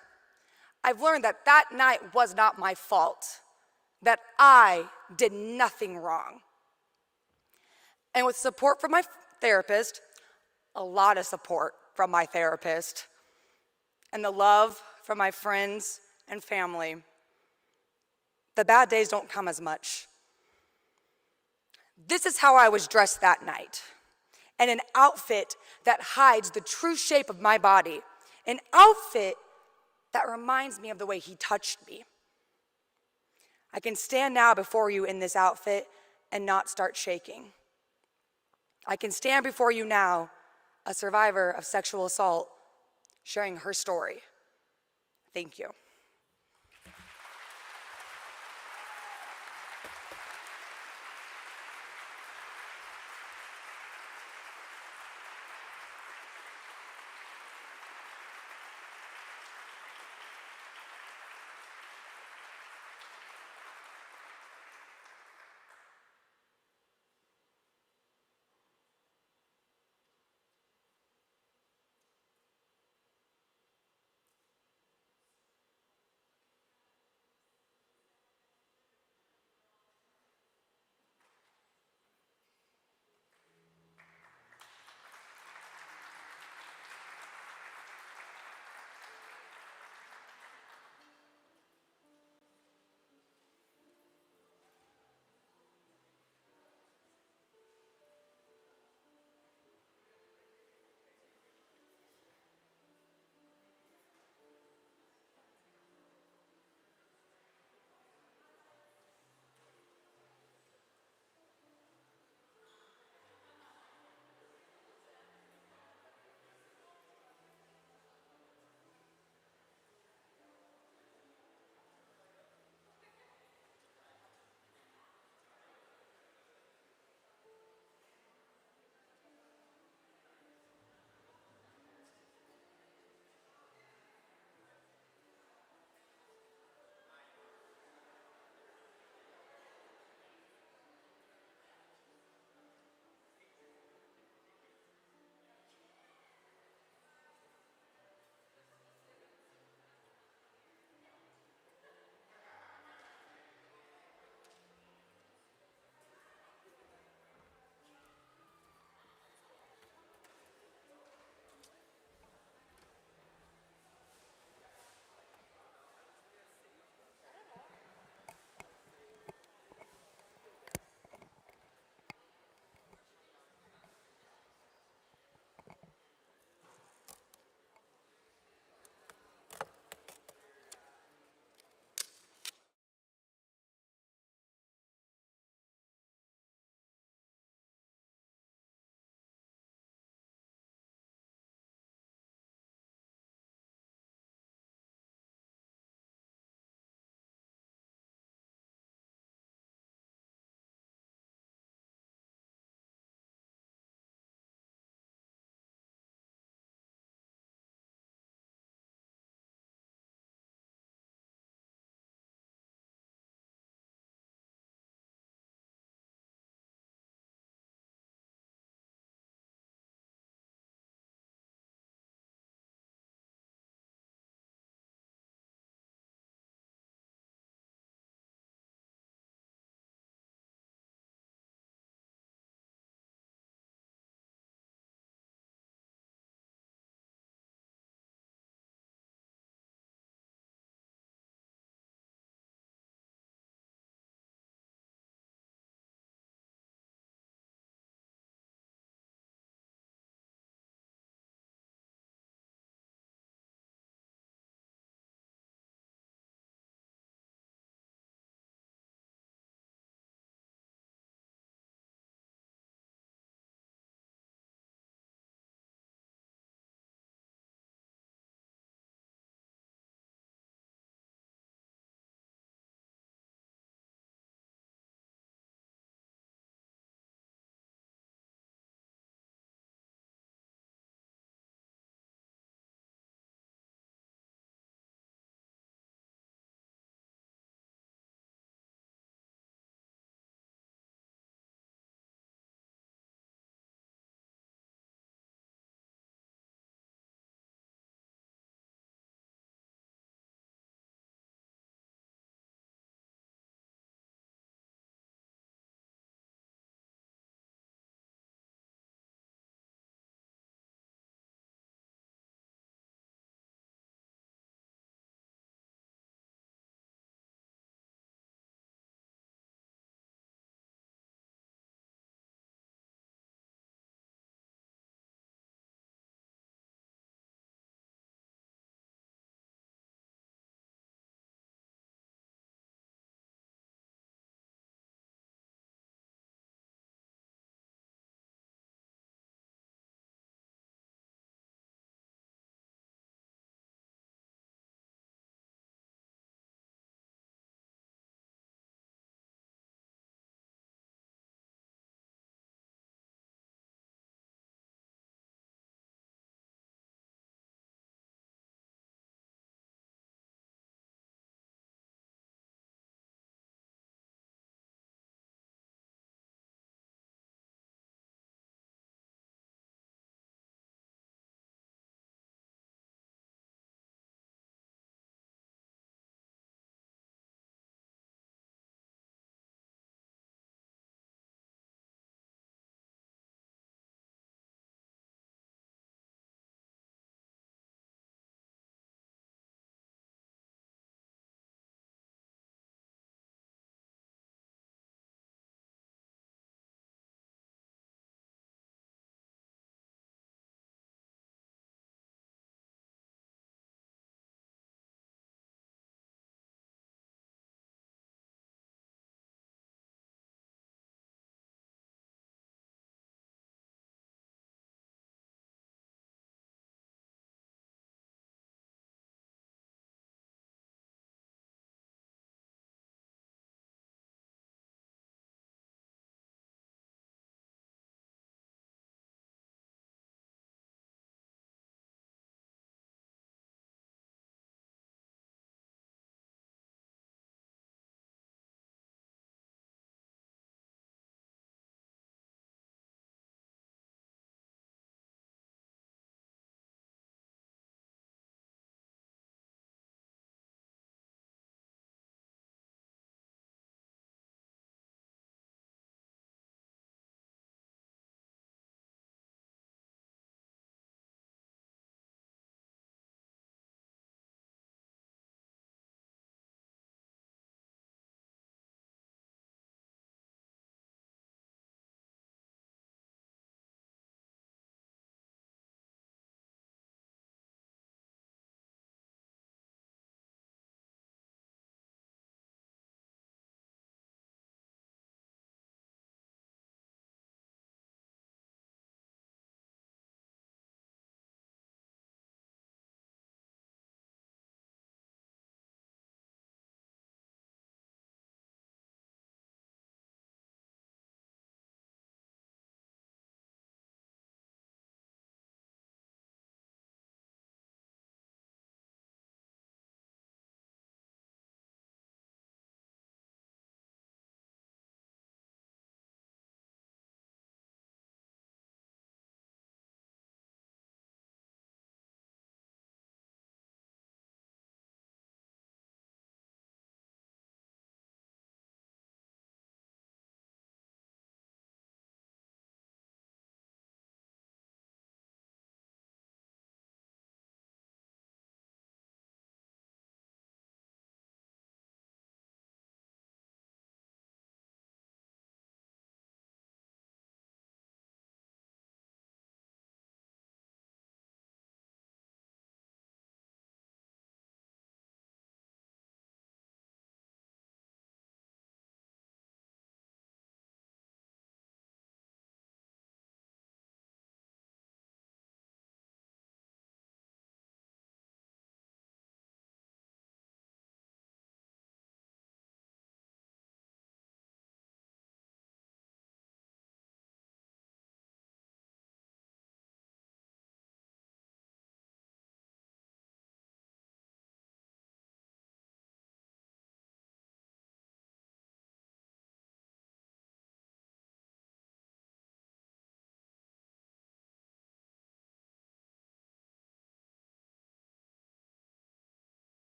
that that night was not my fault, that I did nothing wrong. And with support from my therapist, a lot of support from my therapist, and the love from my friends and family, the bad days don't come as much. This is how I was dressed that night, in an outfit that hides the true shape of my body, an outfit that reminds me of the way he touched me. I can stand now before you in this outfit and not start shaking. I can stand before you now, a survivor of sexual assault, sharing her story. Thank you.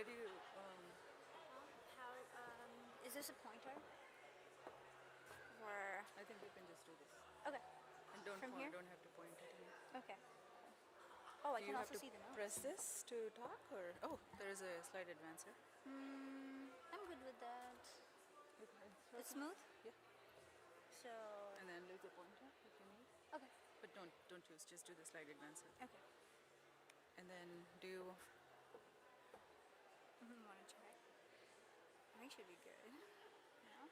where do you, Is this a pointer? Or, I think you can just do this. okay, And don't From point, here? don't have to point it to me. okay. Oh, I Do can you have also to see the notes. press this to talk or, oh, there is a slide advancer. I'm good with that. It's smooth? Yeah. So, And then there's a pointer if you need. okay, But don't use, just do the slide advancer. okay. And then do, Want to check? I think should be good. No?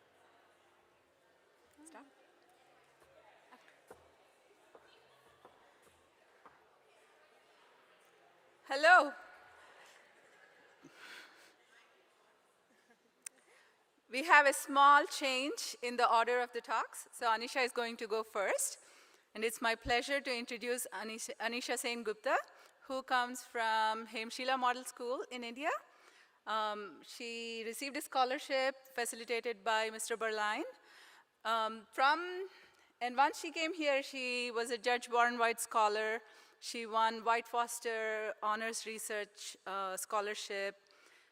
stop. Hello. We have a small change in the order of the talks. So Annesha is going to go first. And it's my pleasure to introduce Annesha Sengupta, who comes from Hemshila Model School in India. She received a scholarship facilitated by Mr. Behlmann. And once she came here, she was a Judge Warren White Scholar. She won White Foster Honors Research Scholarship.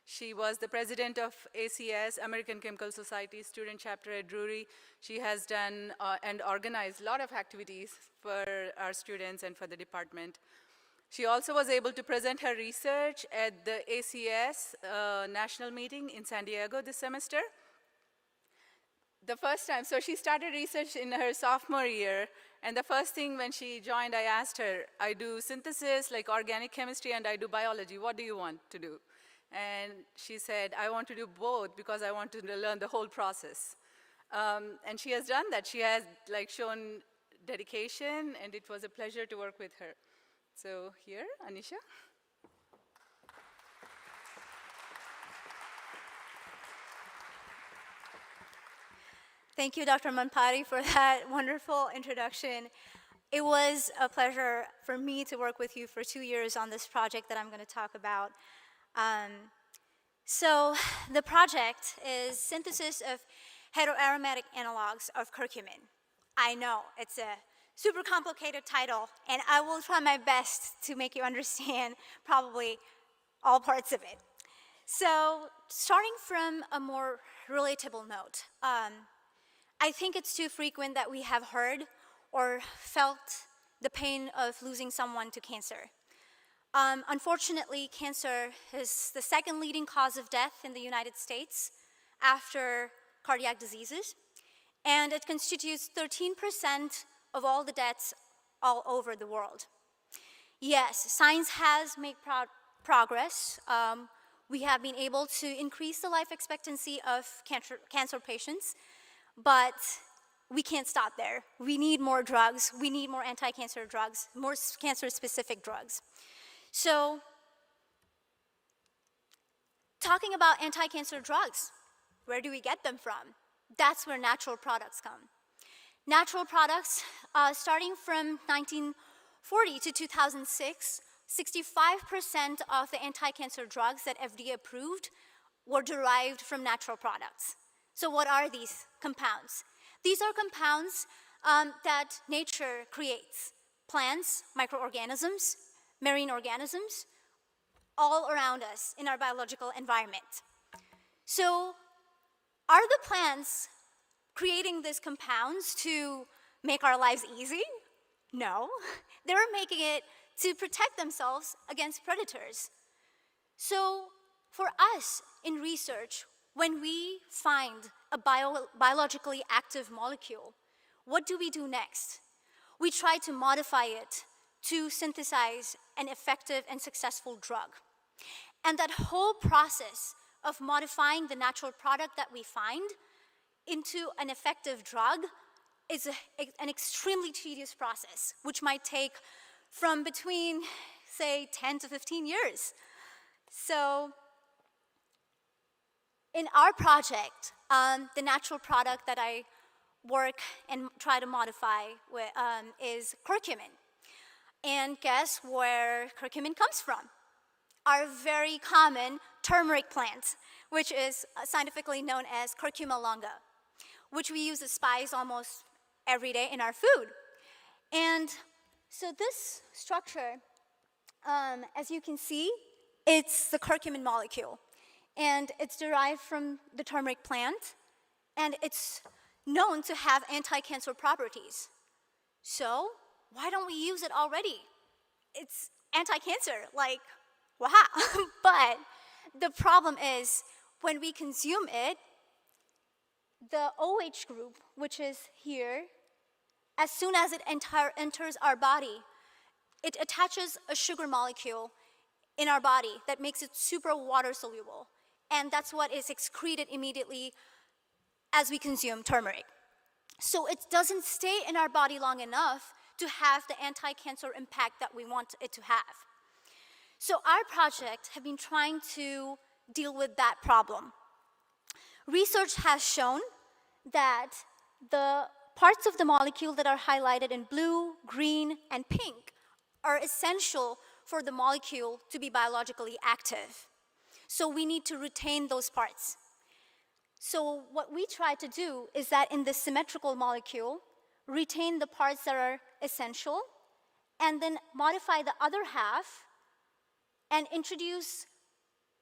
She was the president of ACS, American Chemical Society Student Chapter at Drury. She has done and organized a lot of activities for our students and for the department. She also was able to present her research at the ACS national meeting in San Diego this semester. The first time, so she started research in her sophomore year, and the first thing when she joined, I asked her, I do synthesis, like organic chemistry, and I do biology. What do you want to do? And she said, I want to do both because I want to learn the whole process. And she has done that. She has shown dedication, and it was a pleasure to work with her. So here, Annesha. Thank you, Dr. Manpari, for that wonderful introduction. It was a pleasure for me to work with you for 2 years on this project that I'm going to talk about. So the project is synthesis of heteroaromatic analogues of curcumin. I know, it's a super complicated title, and I will try my best to make you understand probably all parts of it. So starting from a more relatable note, I think it's too frequent that we have heard or felt the pain of losing someone to cancer. Unfortunately, cancer is the second leading cause of death in the United States after cardiac diseases, and it constitutes 13% of all the deaths all over the world. Yes, science has made progress. We have been able to increase the life expectancy of cancer patients, but we can't stop there. We need more drugs. We need more anti-cancer drugs, more cancer-specific drugs. So, talking about anti-cancer drugs, where do we get them from? That's where natural products come. Natural products, starting from 1940 to 2006, 65% of the anti-cancer drugs that FDA approved were derived from natural products. So what are these compounds? These are compounds that nature creates. Plants, microorganisms, marine organisms, all around us in our biological environment. So are the plants creating these compounds to make our lives easy? No, they're making it to protect themselves against predators. So for us in research, when we find a biologically active molecule, what do we do next? We try to modify it to synthesize an effective and successful drug. And that whole process of modifying the natural product that we find into an effective drug is an extremely tedious process, which might take from between, say, 10 to 15 years. So in our project, the natural product that I work and try to modify with, is curcumin. And guess where curcumin comes from? Our very common turmeric plant, which is scientifically known as Curcuma longa, which we use as spice almost every day in our food. And so this structure, as you can see, it's the curcumin molecule. and it's derived from the turmeric plant, and it's known to have anti-cancer properties. So why don't we use it already? It's anti-cancer, like, wow. But the problem is, when we consume it, the OH group, which is here, as soon as it enters our body, it attaches a sugar molecule in our body that makes it super water soluble. And that's what is excreted immediately as we consume turmeric. So it doesn't stay in our body long enough to have the anti-cancer impact that we want it to have. So our project have been trying to deal with that problem. Research has shown that the parts of the molecule that are highlighted in blue, green, and pink are essential for the molecule to be biologically active. So we need to retain those parts. So what we try to do is that in the symmetrical molecule, retain the parts that are essential, and then modify the other half and introduce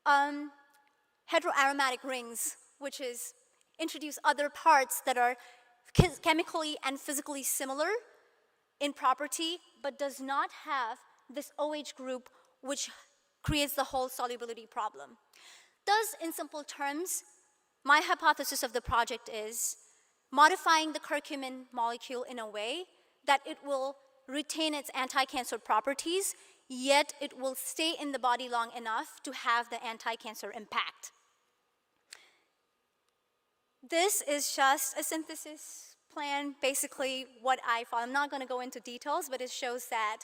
heteroaromatic rings, which is introduce other parts that are chemically and physically similar in property, but does not have this OH group, which creates the whole solubility problem. Thus, in simple terms, my hypothesis of the project is modifying the curcumin molecule in a way that it will retain its anti-cancer properties, yet it will stay in the body long enough to have the anti-cancer impact. This is just a synthesis plan, basically what I follow. I'm not going to go into details, but it shows that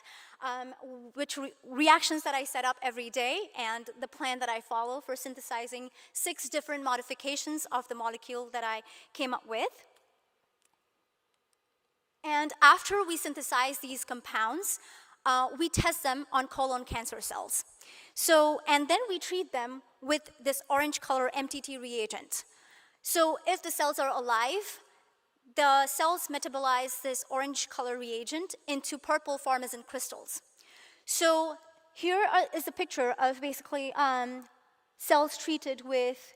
which reactions that I set up every day and the plan that I follow for synthesizing 6 different modifications of the molecule that I came up with. And after we synthesize these compounds, we test them on colon cancer cells. And then we treat them with this orange color MTT reagent. So if the cells are alive, the cells metabolize this orange color reagent into purple pharmacin crystals. So here is a picture of basically cells treated with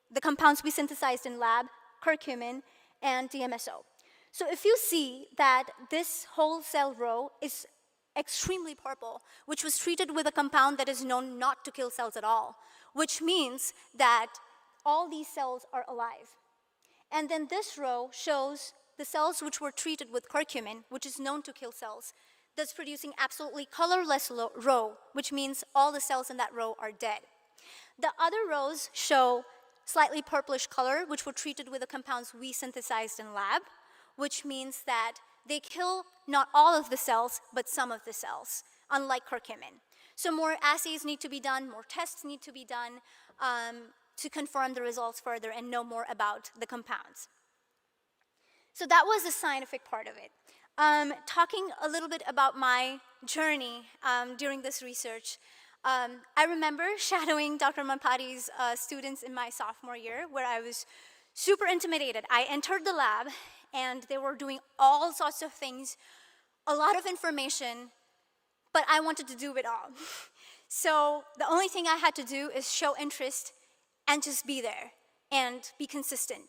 the compounds we synthesized in lab, curcumin and DMSO. So if you see that this whole cell row is extremely purple, which was treated with a compound that is known not to kill cells at all, which means that all these cells are alive. And then this row shows the cells which were treated with curcumin, which is known to kill cells, thus producing absolutely colorless row, which means all the cells in that row are dead. The other rows show slightly purplish color, which were treated with the compounds we synthesized in lab, which means that they kill not all of the cells, but some of the cells, unlike curcumin. So more assays need to be done, more tests need to be done to confirm the results further and know more about the compounds. So that was the scientific part of it. Talking a little bit about my journey during this research, I remember shadowing Dr. Manpati's students in my sophomore year, where I was super intimidated. I entered the lab, and they were doing all sorts of things, a lot of information, but I wanted to do it all. So the only thing I had to do is show interest and just be there and be consistent.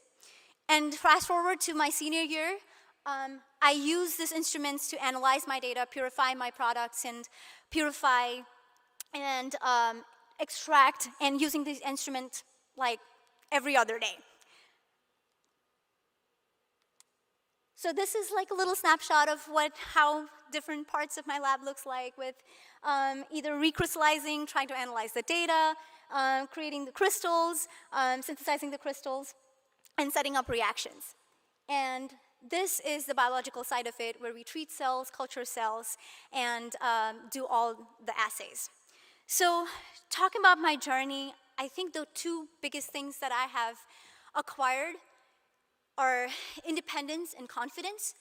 And fast forward to my senior year, I used these instruments to analyze my data, purify my products, and purify and extract, and using these instruments like every other day. So this is like a little snapshot of how different parts of my lab looks like, with either recrystallizing, trying to analyze the data, creating the crystals, synthesizing the crystals, and setting up reactions. And this is the biological side of it, where we treat cells, culture cells, and do all the assays. So talking about my journey, I think the 2 biggest things that I have acquired are independence and confidence,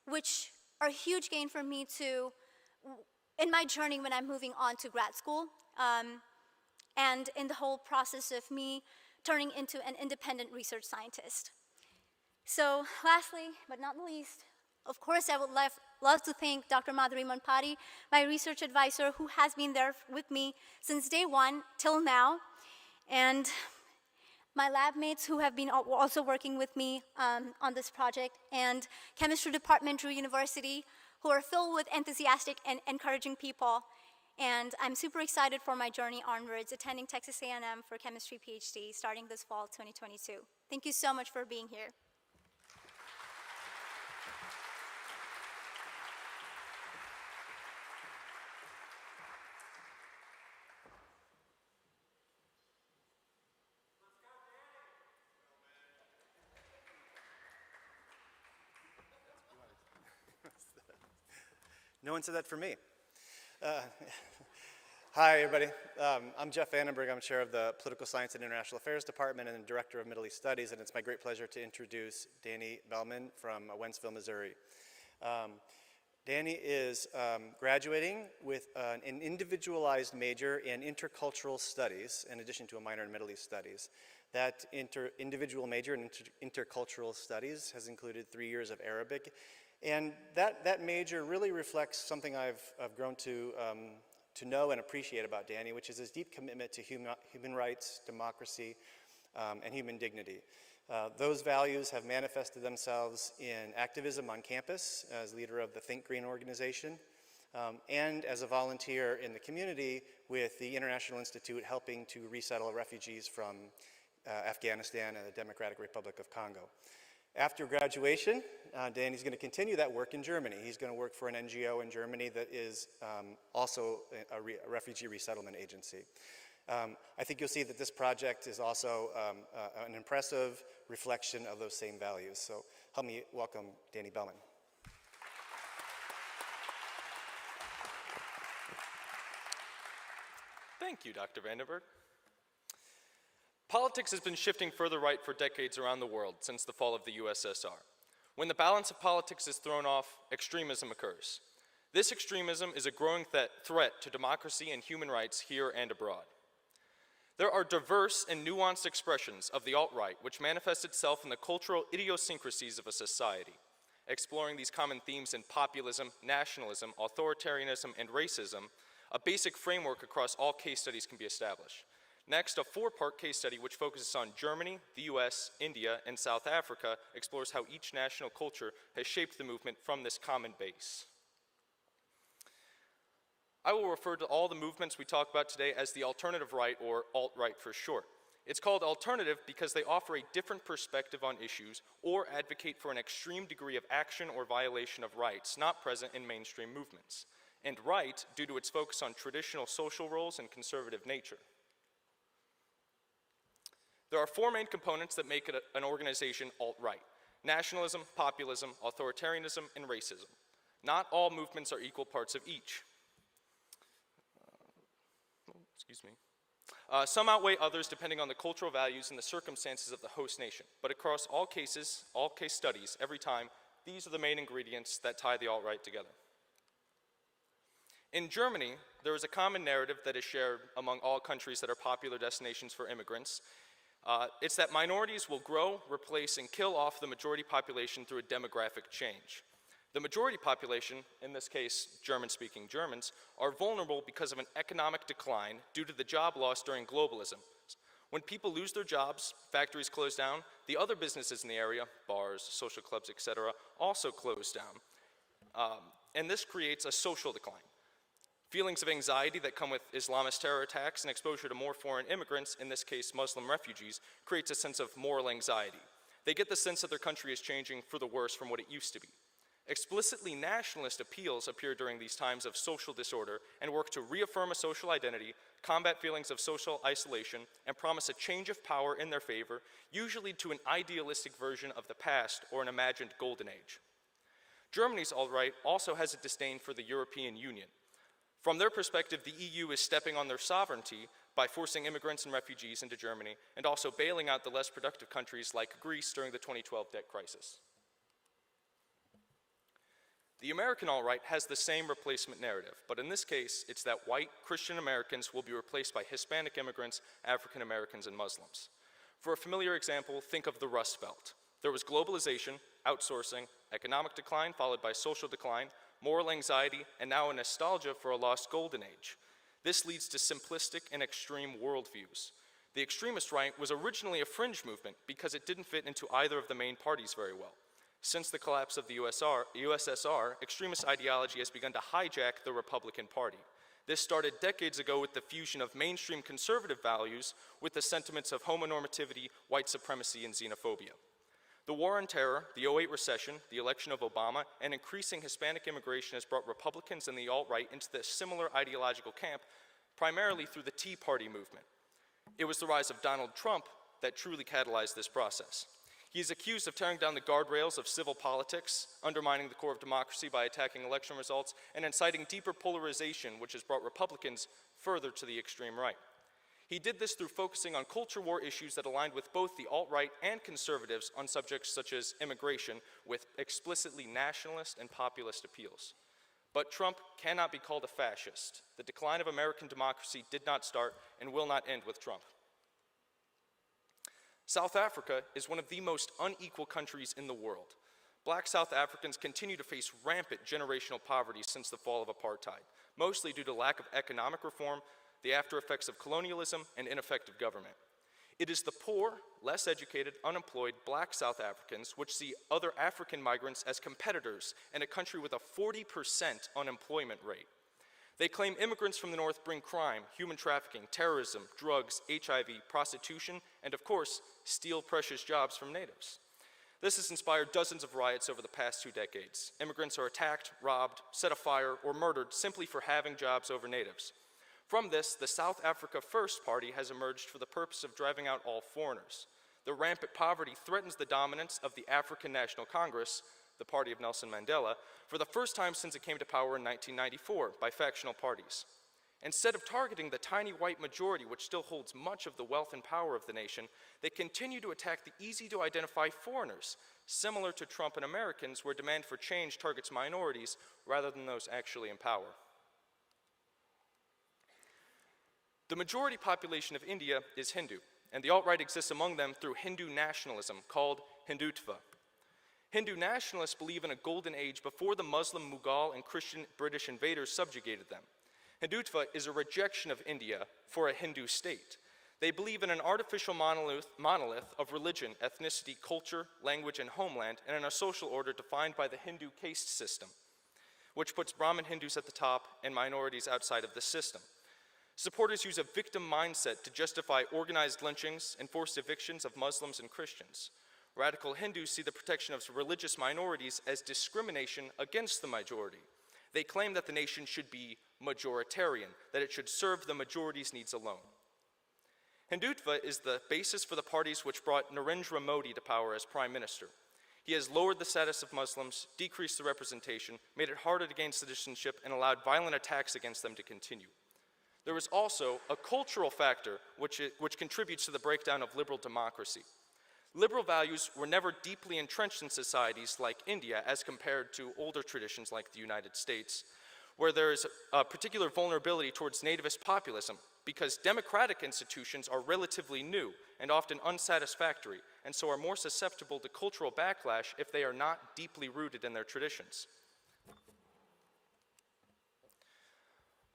which are a huge gain for me in my journey when I'm moving on to grad school, and in the whole process of me turning into an independent research scientist. So lastly, but not least, of course, I would love to thank Dr. Madhuri Manpati, my research advisor, who has been there with me since day 1 till now. And my lab mates who have been also working with me on this project, and chemistry department, Drew University, who are filled with enthusiastic and encouraging people. And I'm super excited for my journey onwards, attending Texas A&M for chemistry PhD starting this fall 2022. Thank you so much for being here. No one said that for me. Hi, everybody. I'm Jeff Vandenberg. I'm chair of the Political Science and International Affairs Department and director of Middle East Studies, and it's my great pleasure to introduce Danny Behlmann from Wentzville, Missouri. Danny is graduating with an individualized major in intercultural studies, in addition to a minor in Middle East Studies. That individual major in intercultural studies has included 3 years of Arabic. And that major really reflects something I've grown to know and appreciate about Danny, which is his deep commitment to human rights, democracy, and human dignity. Those values have manifested themselves in activism on campus as leader of the Think Green organization, and as a volunteer in the community with the International Institute helping to resettle refugees from Afghanistan and the Democratic Republic of Congo. After graduation, Danny's going to continue that work in Germany. He's going to work for an NGO in Germany that is also a refugee resettlement agency. I think you'll see that this project is also an impressive reflection of those same values. So help me welcome Danny Behlmann. Thank you, Dr. Vandenberg. Politics has been shifting further right for decades around the world since the fall of the USSR. When the balance of politics is thrown off, extremism occurs. This extremism is a growing threat to democracy and human rights here and abroad. There are diverse and nuanced expressions of the alt-right which manifest itself in the cultural idiosyncrasies of a society. Exploring these common themes in populism, nationalism, authoritarianism, and racism, a basic framework across all case studies can be established. Next, a 4-part case study which focuses on Germany, the US, India, and South Africa explores how each national culture has shaped the movement from this common base. I will refer to all the movements we talk about today as the alternative right, or alt-right for short. It's called alternative because they offer a different perspective on issues or advocate for an extreme degree of action or violation of rights not present in mainstream movements. And right due to its focus on traditional social roles and conservative nature. There are 4 main components that make it an organization alt-right: nationalism, populism, authoritarianism, and racism. Not all movements are equal parts of each. Some outweigh others depending on the cultural values and the circumstances of the host nation. But across all case studies, every time, these are the main ingredients that tie the alt-right together. In Germany, there is a common narrative that is shared among all countries that are popular destinations for immigrants. It's that minorities will grow, replace, and kill off the majority population through a demographic change. The majority population, in this case German-speaking Germans, are vulnerable because of an economic decline due to the job loss during globalism. When people lose their jobs, factories close down, the other businesses in the area, bars, social clubs, etc., also close down. And this creates a social decline. Feelings of anxiety that come with Islamist terror attacks and exposure to more foreign immigrants, in this case Muslim refugees, creates a sense of moral anxiety. They get the sense that their country is changing for the worse from what it used to be. Explicitly nationalist appeals appear during these times of social disorder and work to reaffirm a social identity, combat feelings of social isolation, and promise a change of power in their favor, usually to an idealistic version of the past or an imagined golden age. Germany's alt-right also has a disdain for the European Union. From their perspective, the EU is stepping on their sovereignty by forcing immigrants and refugees into Germany and also bailing out the less productive countries like Greece during the 2012 debt crisis. The American alt-right has the same replacement narrative, but in this case, it's that white Christian Americans will be replaced by Hispanic immigrants, African Americans, and Muslims. For a familiar example, think of the Rust Belt. There was globalization, outsourcing, economic decline followed by social decline, moral anxiety, and now a nostalgia for a lost golden age. This leads to simplistic and extreme worldviews. The extremist right was originally a fringe movement because it didn't fit into either of the main parties very well. Since the collapse of the USSR, extremist ideology has begun to hijack the Republican Party. This started decades ago with the fusion of mainstream conservative values with the sentiments of homonormativity, white supremacy, and xenophobia. The war on terror, the '08 recession, the election of Obama, and increasing Hispanic immigration has brought Republicans and the alt-right into the similar ideological camp, primarily through the Tea Party movement. It was the rise of Donald Trump that truly catalyzed this process. He is accused of tearing down the guardrails of civil politics, undermining the core of democracy by attacking election results, and inciting deeper polarization, which has brought Republicans further to the extreme right. He did this through focusing on culture war issues that aligned with both the alt-right and conservatives on subjects such as immigration, with explicitly nationalist and populist appeals. But Trump cannot be called a fascist. The decline of American democracy did not start and will not end with Trump. South Africa is one of the most unequal countries in the world. Black South Africans continue to face rampant generational poverty since the fall of apartheid, mostly due to lack of economic reform, the after effects of colonialism, and ineffective government. It is the poor, less educated, unemployed Black South Africans which see other African migrants as competitors in a country with a 40% unemployment rate. They claim immigrants from the North bring crime, human trafficking, terrorism, drugs, HIV, prostitution, and of course, steal precious jobs from natives. This has inspired dozens of riots over the past 2 decades. Immigrants are attacked, robbed, set afire, or murdered simply for having jobs over natives. From this, the South Africa First Party has emerged for the purpose of driving out all foreigners. The rampant poverty threatens the dominance of the African National Congress, the party of Nelson Mandela, for the first time since it came to power in 1994 by factional parties. Instead of targeting the tiny white majority which still holds much of the wealth and power of the nation, they continue to attack the easy-to-identify foreigners, similar to Trump and Americans, where demand for change targets minorities rather than those actually in power. The majority population of India is Hindu, and the alt-right exists among them through Hindu nationalism called Hindutva. Hindu nationalists believe in a golden age before the Muslim, Mughal, and Christian British invaders subjugated them. Hindutva is a rejection of India for a Hindu state. They believe in an artificial monolith of religion, ethnicity, culture, language, and homeland, and in a social order defined by the Hindu caste system, which puts Brahmin Hindus at the top and minorities outside of the system. Supporters use a victim mindset to justify organized lynchings and forced evictions of Muslims and Christians. Radical Hindus see the protection of religious minorities as discrimination against the majority. They claim that the nation should be majoritarian, that it should serve the majority's needs alone. Hindutva is the basis for the parties which brought Narendra Modi to power as prime minister. He has lowered the status of Muslims, decreased the representation, made it harder to gain citizenship, and allowed violent attacks against them to continue. There is also a cultural factor which contributes to the breakdown of liberal democracy. Liberal values were never deeply entrenched in societies like India as compared to older traditions like the United States, where there is a particular vulnerability towards nativist populism because democratic institutions are relatively new and often unsatisfactory, and so are more susceptible to cultural backlash if they are not deeply rooted in their traditions.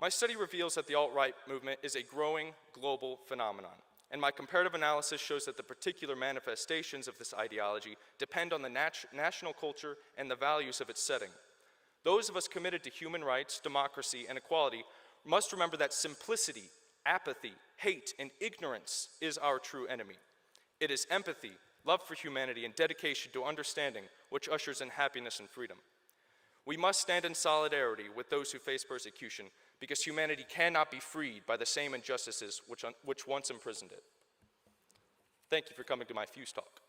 My study reveals that the alt-right movement is a growing global phenomenon, and my comparative analysis shows that the particular manifestations of this ideology depend on the national culture and the values of its setting. Those of us committed to human rights, democracy, and equality must remember that simplicity, apathy, hate, and ignorance is our true enemy. It is empathy, love for humanity, and dedication to understanding which ushers in happiness and freedom. We must stand in solidarity with those who face persecution, because humanity cannot be freed by the same injustices which once imprisoned it. Thank you for coming to my Fuse Talk.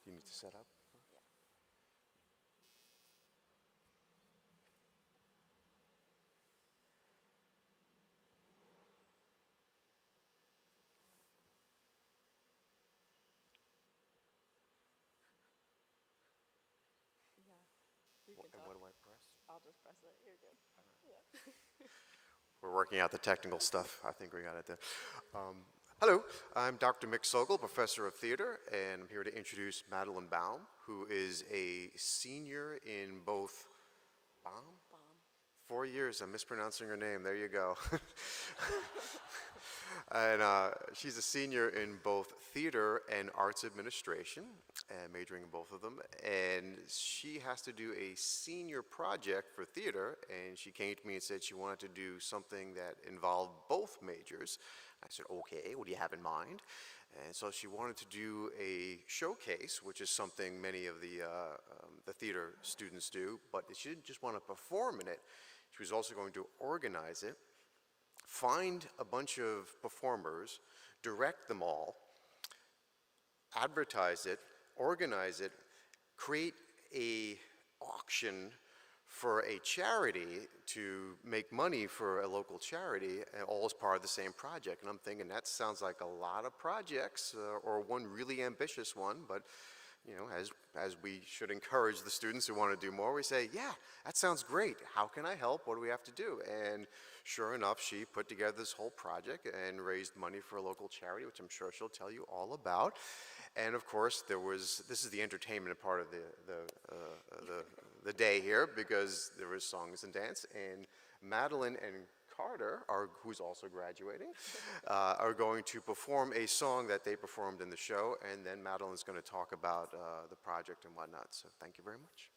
You need to set up. And what do I press? I'll just press it. You're good. We're working out the technical stuff. I think we got it there. Hello, I'm Dr. Mick Sogel, professor of theater, and I'm here to introduce Madelyn Baum, who is a senior in both Baum? 4 years, I'm mispronouncing her name, there you go. And she's a senior in both theater and arts administration, and majoring in both of them. And she has to do a senior project for theater, and she came to me and said she wanted to do something that involved both majors. I said, okay, what do you have in mind? And so she wanted to do a showcase, which is something many of the theater students do, but she didn't just want to perform in it. She was also going to organize it, find a bunch of performers, direct them all, advertise it, organize it, create a auction for a charity to make money for a local charity, and all as part of the same project. And I'm thinking that sounds like a lot of projects, or one really ambitious one, but you know, as we should encourage the students who want to do more, we say, yeah, that sounds great. How can I help? What do we have to do? And sure enough, she put together this whole project and raised money for a local charity, which I'm sure she'll tell you all about. And of course, this is the entertainment part of the day here, because there was songs and dance, and Madelyn and Carter, who's also graduating, are going to perform a song that they performed in the show, and then Madelyn's going to talk about the project and whatnot. So thank you very much.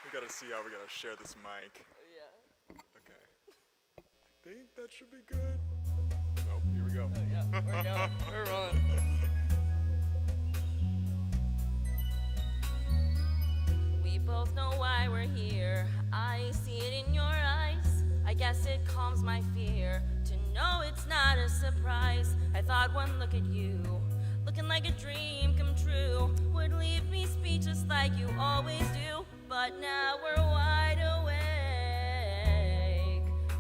We gotta see how we gotta share this mic. Yeah. Okay. I think that should be good. Nope, here we go. Oh, yeah, we're going. We're rolling. We both know why we're here. I see it in your eyes. I guess it calms my fear to know it's not a surprise. I thought one look at you, looking like a dream come true, would leave me speechless like you always do. But now we're wide awake.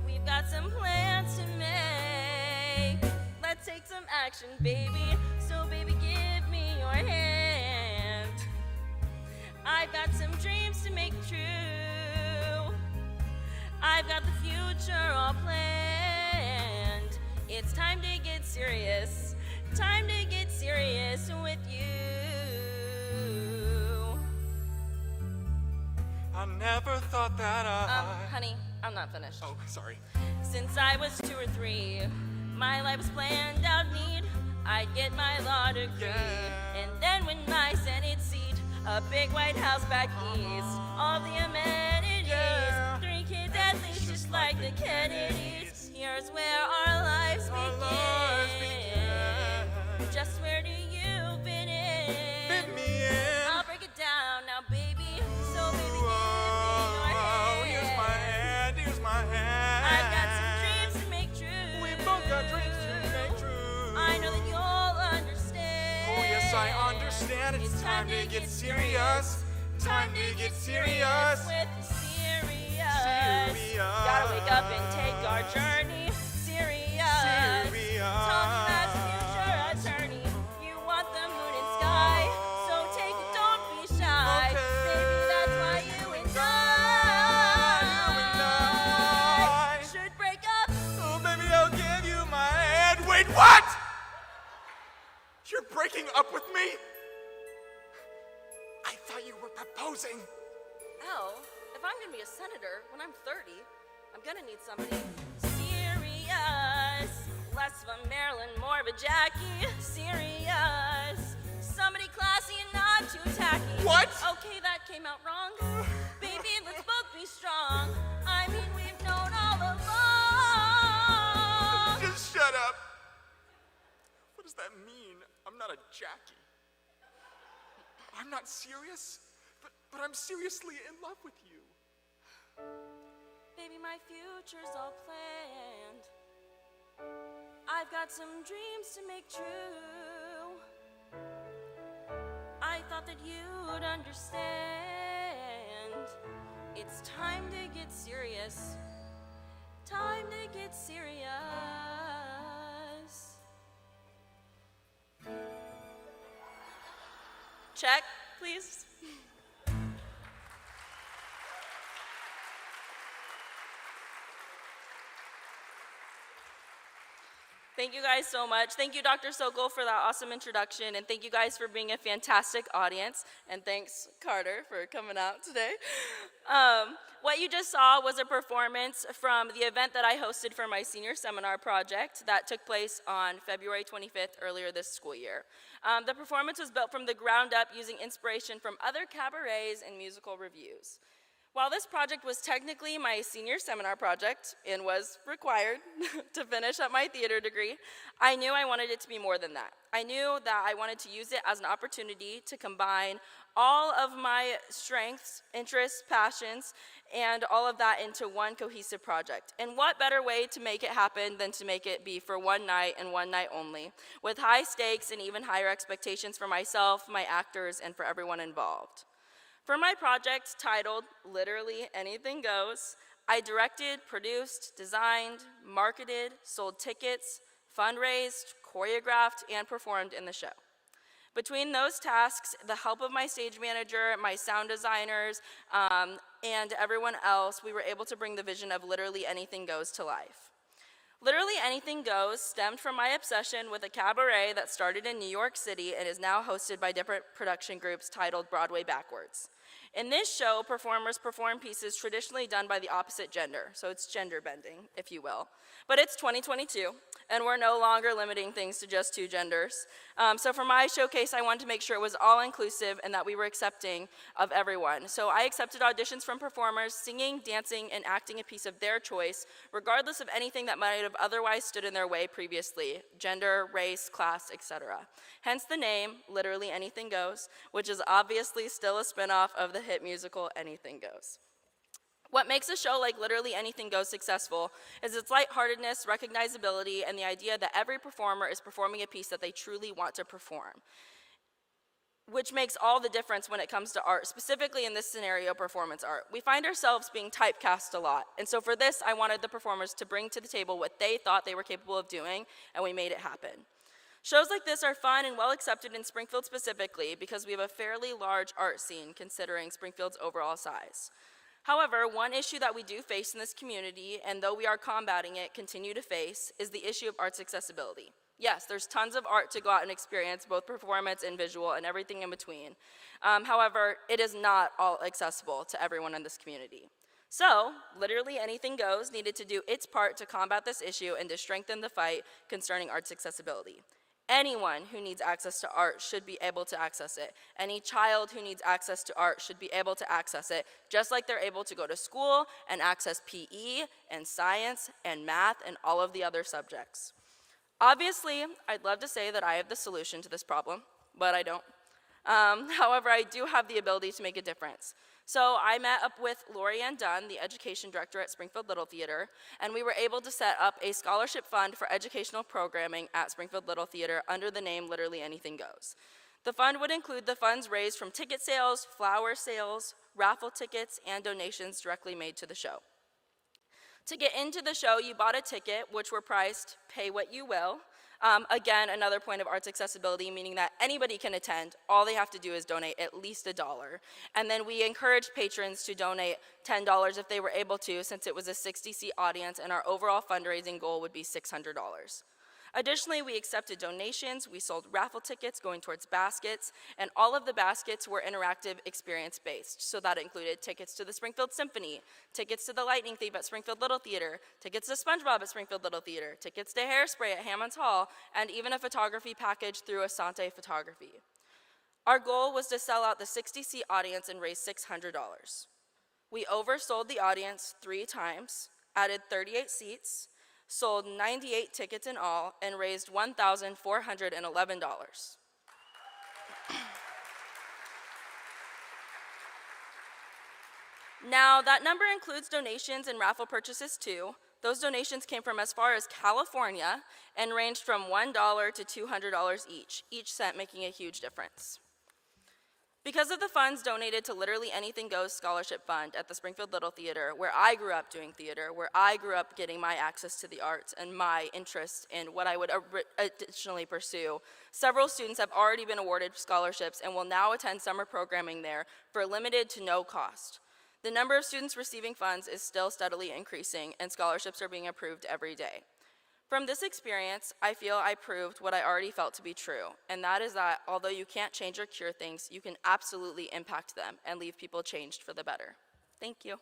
We've got some plans to make. Let's take some action, baby. So baby, give me your hand. I've got some dreams to make true. I've got the future all planned. It's time to get serious. Time to get serious with you. I never thought that Honey, I'm not finished. Oh, sorry. Since I was 2 or 3, my life was planned out neat. I'd get my law degree, and then win my Senate seat. A big White House back east, all the amenities. 3 kids at least, just like the Kennedys. Here's where our lives begin. Just where do you fit in? Fit me in. I'll break it down now, baby. So baby, give me your hand. Here's my hand, here's my hand. I've got some dreams to make true. We both got dreams to make true. I know that you'll understand. Oh yes, I understand. It's time to get serious. Time to get serious. With the serious. Gotta wake up and take our journey. Serious. Tell me that's future attorney. You want the moon and sky, so take it, don't be shy. Baby, that's why you and I should break up. Oh, baby, I'll give you my hand. Wait, what? You're breaking up with me? I thought you were proposing. Oh, if I'm gonna be a senator when I'm 30, I'm gonna need somebody serious. Less of a Marilyn, more of a Jackie. Serious. Somebody classy and not too tacky. What? Okay, that came out wrong. Baby, let's both be strong. I mean, we've known all along. Just shut up. What does that mean? I'm not a Jackie. I'm not serious, but I'm seriously in love with you. Baby, my future's all planned. I've got some dreams to make true. I thought that you'd understand. It's time to get serious. Time to get serious. check, please. Thank you guys so much. Thank you, Dr. Sokol, for that awesome introduction, and thank you guys for being a fantastic audience, and thanks, Carter, for coming out today. What you just saw was a performance from the event that I hosted for my senior seminar project that took place on February 25th earlier this school year. The performance was built from the ground up using inspiration from other cabarets and musical reviews. While this project was technically my senior seminar project and was required to finish up my theater degree, I knew I wanted it to be more than that. I knew that I wanted to use it as an opportunity to combine all of my strengths, interests, passions, and all of that into one cohesive project. And what better way to make it happen than to make it be for one night and one night only, with high stakes and even higher expectations for myself, my actors, and for everyone involved. For my project, titled Literally Anything Goes, I directed, produced, designed, marketed, sold tickets, fundraised, choreographed, and performed in the show. Between those tasks, the help of my stage manager, my sound designers, and everyone else, we were able to bring the vision of Literally Anything Goes to life. Literally Anything Goes stemmed from my obsession with a cabaret that started in New York City and is now hosted by different production groups titled Broadway Backwards. In this show, performers perform pieces traditionally done by the opposite gender, so it's gender bending, if you will. But it's 2022, and we're no longer limiting things to just two genders. So for my showcase, I wanted to make sure it was all-inclusive and that we were accepting of everyone. So I accepted auditions from performers singing, dancing, and acting a piece of their choice, regardless of anything that might have otherwise stood in their way previously, gender, race, class, etc. Hence the name, Literally Anything Goes, which is obviously still a spinoff of the hit musical Anything Goes. What makes a show like Literally Anything Goes successful is its lightheartedness, recognizability, and the idea that every performer is performing a piece that they truly want to perform, which makes all the difference when it comes to art, specifically in this scenario, performance art. We find ourselves being typecast a lot, and so for this, I wanted the performers to bring to the table what they thought they were capable of doing, and we made it happen. Shows like this are fun and well accepted in Springfield specifically because we have a fairly large art scene considering Springfield's overall size. However, one issue that we do face in this community, and though we are combating it, continue to face, is the issue of arts accessibility. Yes, there's tons of art to go out and experience, both performance and visual and everything in between. However, it is not all accessible to everyone in this community. So, Literally Anything Goes needed to do its part to combat this issue and to strengthen the fight concerning arts accessibility. Anyone who needs access to art should be able to access it. Any child who needs access to art should be able to access it, just like they're able to go to school and access PE and science and math and all of the other subjects. Obviously, I'd love to say that I have the solution to this problem, but I don't. However, I do have the ability to make a difference. So I met up with Lori Ann Dunn, the education director at Springfield Little Theater, and we were able to set up a scholarship fund for educational programming at Springfield Little Theater under the name Literally Anything Goes. The fund would include the funds raised from ticket sales, flower sales, raffle tickets, and donations directly made to the show. To get into the show, you bought a ticket, which were priced pay what you will. Again, another point of arts accessibility, meaning that anybody can attend. All they have to do is donate at least $1. And then we encouraged patrons to donate $10 if they were able to, since it was a 60-seat audience, and our overall fundraising goal would be $600. Additionally, we accepted donations, we sold raffle tickets going towards baskets, and all of the baskets were interactive experience-based. So that included tickets to the Springfield Symphony, tickets to the Lightning Thief at Springfield Little Theater, tickets to SpongeBob at Springfield Little Theater, tickets to Hairspray at Hammond's Hall, and even a photography package through Santo Photography. Our goal was to sell out the 60-seat audience and raise $600. We oversold the audience 3 times, added 38 seats, sold 98 tickets in all, and raised $1,411. Now, that number includes donations and raffle purchases too. Those donations came from as far as California and ranged from $1 to $200 each cent making a huge difference. Because of the funds donated to Literally Anything Goes Scholarship Fund at the Springfield Little Theater, where I grew up doing theater, where I grew up getting my access to the arts and my interest in what I would additionally pursue, several students have already been awarded scholarships and will now attend summer programming there for limited to no cost. The number of students receiving funds is still steadily increasing, and scholarships are being approved every day. From this experience, I feel I proved what I already felt to be true, and that is that although you can't change or cure things, you can absolutely impact them and leave people changed for the better. Thank you.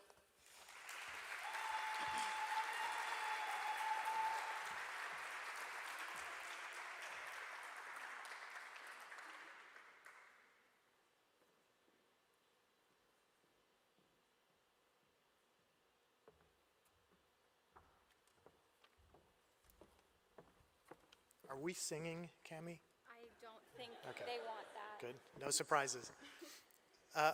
Are we singing, Cami? I don't think Okay. they want that. Good, no surprises.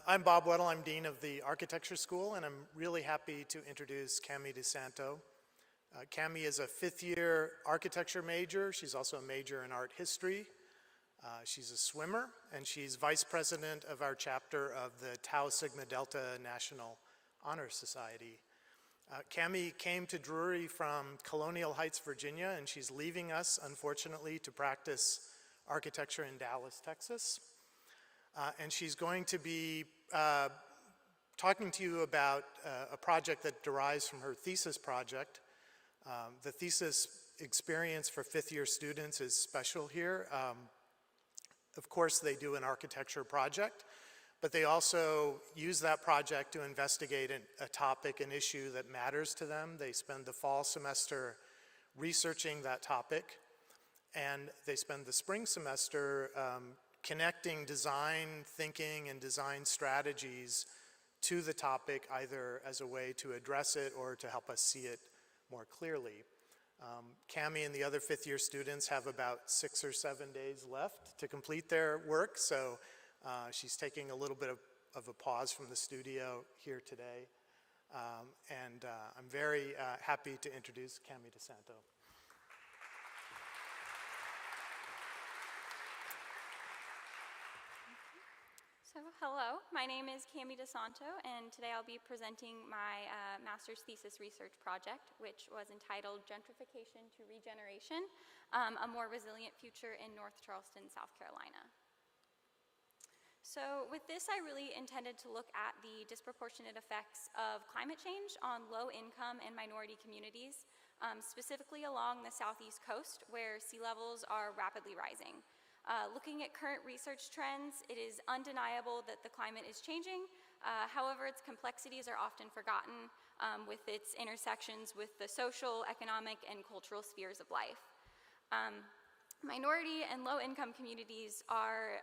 I'm Bob Weddle, I'm Dean of the Architecture School, and I'm really happy to introduce Cami Santo. Cami is a fifth-year architecture major. She's also a major in art history. She's a swimmer, and she's vice president of our chapter of the Tau Sigma Delta National Honor Society. Cami came to Drury from Colonial Heights, Virginia, and she's leaving us, unfortunately, to practice architecture in Dallas, Texas. And she's going to be talking to you about a project that derives from her thesis project. The thesis experience for fifth-year students is special here. Of course, they do an architecture project, but they also use that project to investigate a topic, an issue that matters to them. They spend the fall semester researching that topic, and they spend the spring semester connecting design thinking and design strategies to the topic, either as a way to address it or to help us see it more clearly. Cami and the other fifth-year students have about 6 or 7 days left to complete their work, so she's taking a little bit of a pause from the studio here today. I'm very happy to introduce Cami Santo. So hello, my name is Cami Santo, and today I'll be presenting my master's thesis research project, which was entitled Gentrification to Regeneration, a More Resilient Future in North Charleston, South Carolina. So with this, I really intended to look at the disproportionate effects of climate change on low-income and minority communities, specifically along the southeast coast, where sea levels are rapidly rising. Looking at current research trends, it is undeniable that the climate is changing. However, its complexities are often forgotten with its intersections with the social, economic, and cultural spheres of life. Minority and low-income communities are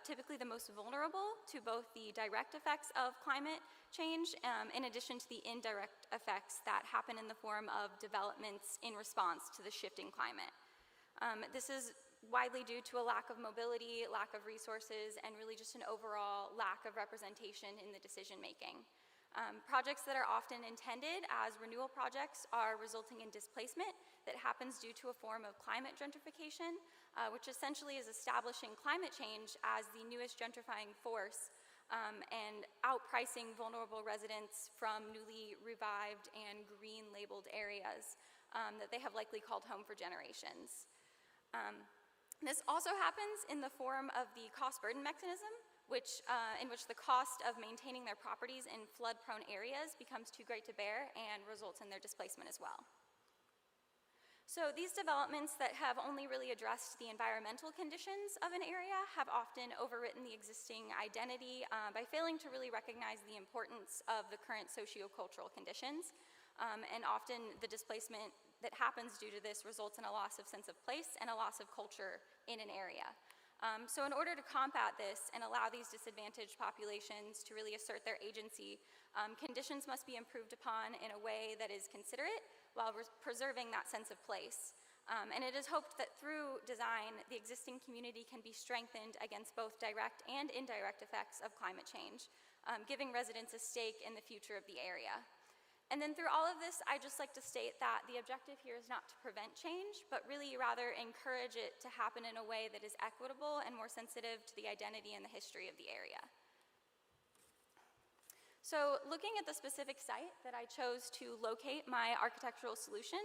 typically the most vulnerable to both the direct effects of climate change in addition to the indirect effects that happen in the form of developments in response to the shifting climate. This is widely due to a lack of mobility, lack of resources, and really just an overall lack of representation in the decision making. Projects that are often intended as renewal projects are resulting in displacement that happens due to a form of climate gentrification, which essentially is establishing climate change as the newest gentrifying force and outpricing vulnerable residents from newly revived and green labeled areas that they have likely called home for generations. This also happens in the form of the cost burden mechanism, in which the cost of maintaining their properties in flood-prone areas becomes too great to bear and results in their displacement as well. So these developments that have only really addressed the environmental conditions of an area have often overwritten the existing identity by failing to really recognize the importance of the current socio-cultural conditions. And often the displacement that happens due to this results in a loss of sense of place and a loss of culture in an area. So in order to combat this and allow these disadvantaged populations to really assert their agency, conditions must be improved upon in a way that is considerate while preserving that sense of place. And it is hoped that through design, the existing community can be strengthened against both direct and indirect effects of climate change, giving residents a stake in the future of the area. And then through all of this, I'd just like to state that the objective here is not to prevent change, but really rather encourage it to happen in a way that is equitable and more sensitive to the identity and the history of the area. So looking at the specific site that I chose to locate my architectural solution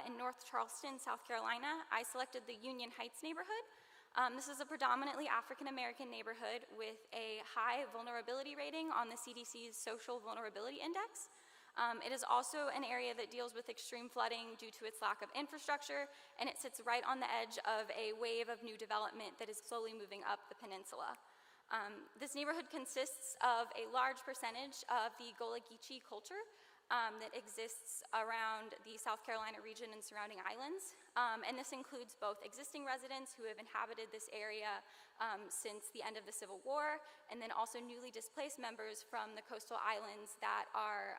in North Charleston, South Carolina, I selected the Union Heights neighborhood. This is a predominantly African-American neighborhood with a high vulnerability rating on the CDC's Social Vulnerability Index. It is also an area that deals with extreme flooding due to its lack of infrastructure, and it sits right on the edge of a wave of new development that is slowly moving up the peninsula. This neighborhood consists of a large percentage of the Gullah Geechee culture that exists around the South Carolina region and surrounding islands. And this includes both existing residents who have inhabited this area since the end of the Civil War, and then also newly displaced members from the coastal islands that are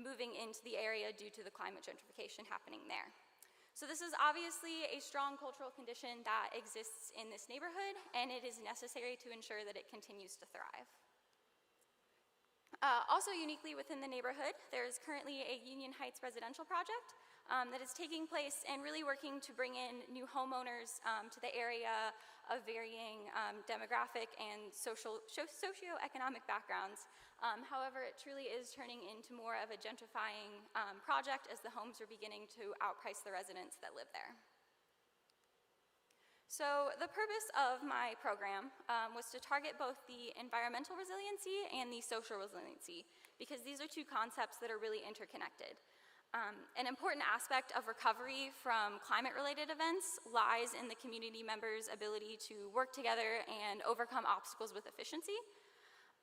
moving into the area due to the climate gentrification happening there. So this is obviously a strong cultural condition that exists in this neighborhood, and it is necessary to ensure that it continues to thrive. Also uniquely within the neighborhood, there is currently a Union Heights residential project that is taking place and really working to bring in new homeowners to the area of varying demographic and socioeconomic backgrounds. However, it truly is turning into more of a gentrifying project as the homes are beginning to outprice the residents that live there. So the purpose of my program was to target both the environmental resiliency and the social resiliency, because these are two concepts that are really interconnected. An important aspect of recovery from climate-related events lies in the community members' ability to work together and overcome obstacles with efficiency.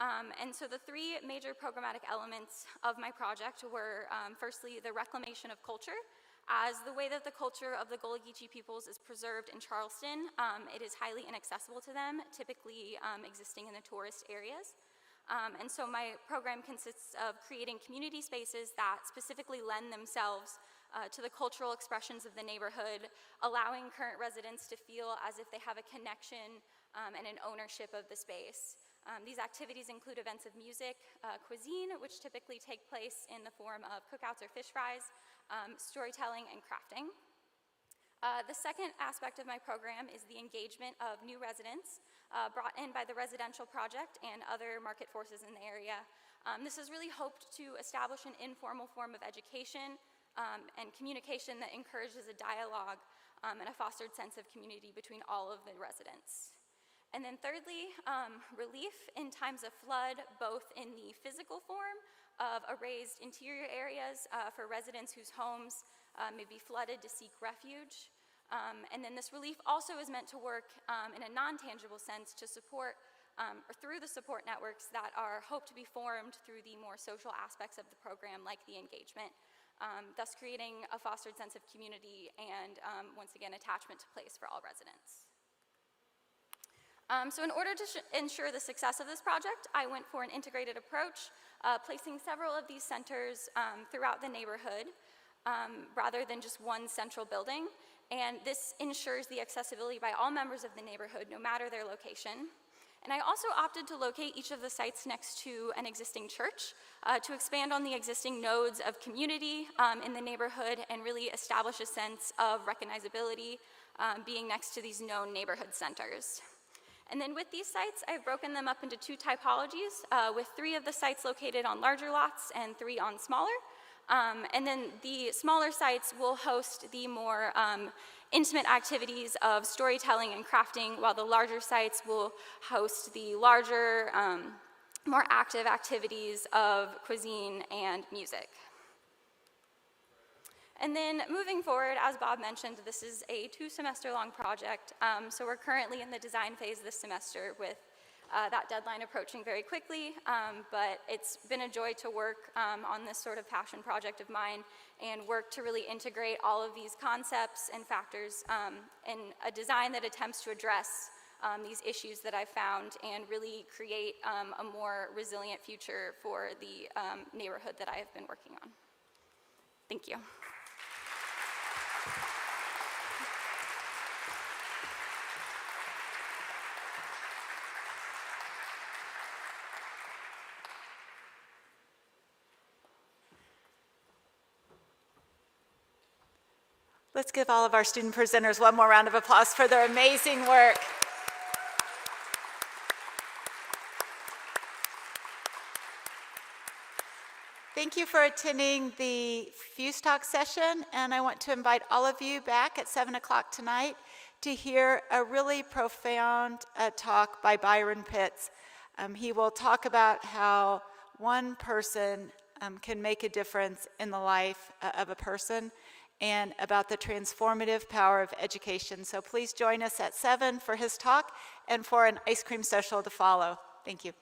And so the three major programmatic elements of my project were, firstly, the reclamation of culture. As the way that the culture of the Gullah Geechee peoples is preserved in Charleston, it is highly inaccessible to them, typically existing in the tourist areas. And so my program consists of creating community spaces that specifically lend themselves to the cultural expressions of the neighborhood, allowing current residents to feel as if they have a connection and an ownership of the space. These activities include events of music, cuisine, which typically take place in the form of cookouts or fish fries, storytelling, and crafting. The second aspect of my program is the engagement of new residents brought in by the residential project and other market forces in the area. This is really hoped to establish an informal form of education and communication that encourages a dialogue and a fostered sense of community between all of the residents. And then thirdly, relief in times of flood, both in the physical form of raised interior areas for residents whose homes may be flooded to seek refuge. And then this relief also is meant to work in a non-tangible sense to support, or through the support networks that are hoped to be formed through the more social aspects of the program, like the engagement, thus creating a fostered sense of community and, once again, attachment to place for all residents. So in order to ensure the success of this project, I went for an integrated approach, placing several of these centers throughout the neighborhood rather than just one central building. And this ensures the accessibility by all members of the neighborhood, no matter their location. And I also opted to locate each of the sites next to an existing church to expand on the existing nodes of community in the neighborhood and really establish a sense of recognizability being next to these known neighborhood centers. And then with these sites, I've broken them up into two typologies, with 3 of the sites located on larger lots and 3 on smaller. And then the smaller sites will host the more intimate activities of storytelling and crafting, while the larger sites will host the larger, more active activities of cuisine and music. And then moving forward, as Bob mentioned, this is a 2-semester-long project, so we're currently in the design phase this semester with that deadline approaching very quickly, but it's been a joy to work on this sort of passion project of mine and work to really integrate all of these concepts and factors in a design that attempts to address these issues that I've found and really create a more resilient future for the neighborhood that I have been working on. Thank you. Let's give all of our student presenters one more round of applause for their amazing work. Thank you for attending the Fuse Talk session, and I want to invite all of you back at 7 o'clock tonight to hear a really profound talk by Byron Pitts. He will talk about how one person can make a difference in the life of a person, and about the transformative power of education. So please join us at 7 for his talk and for an ice cream social to follow. Thank you.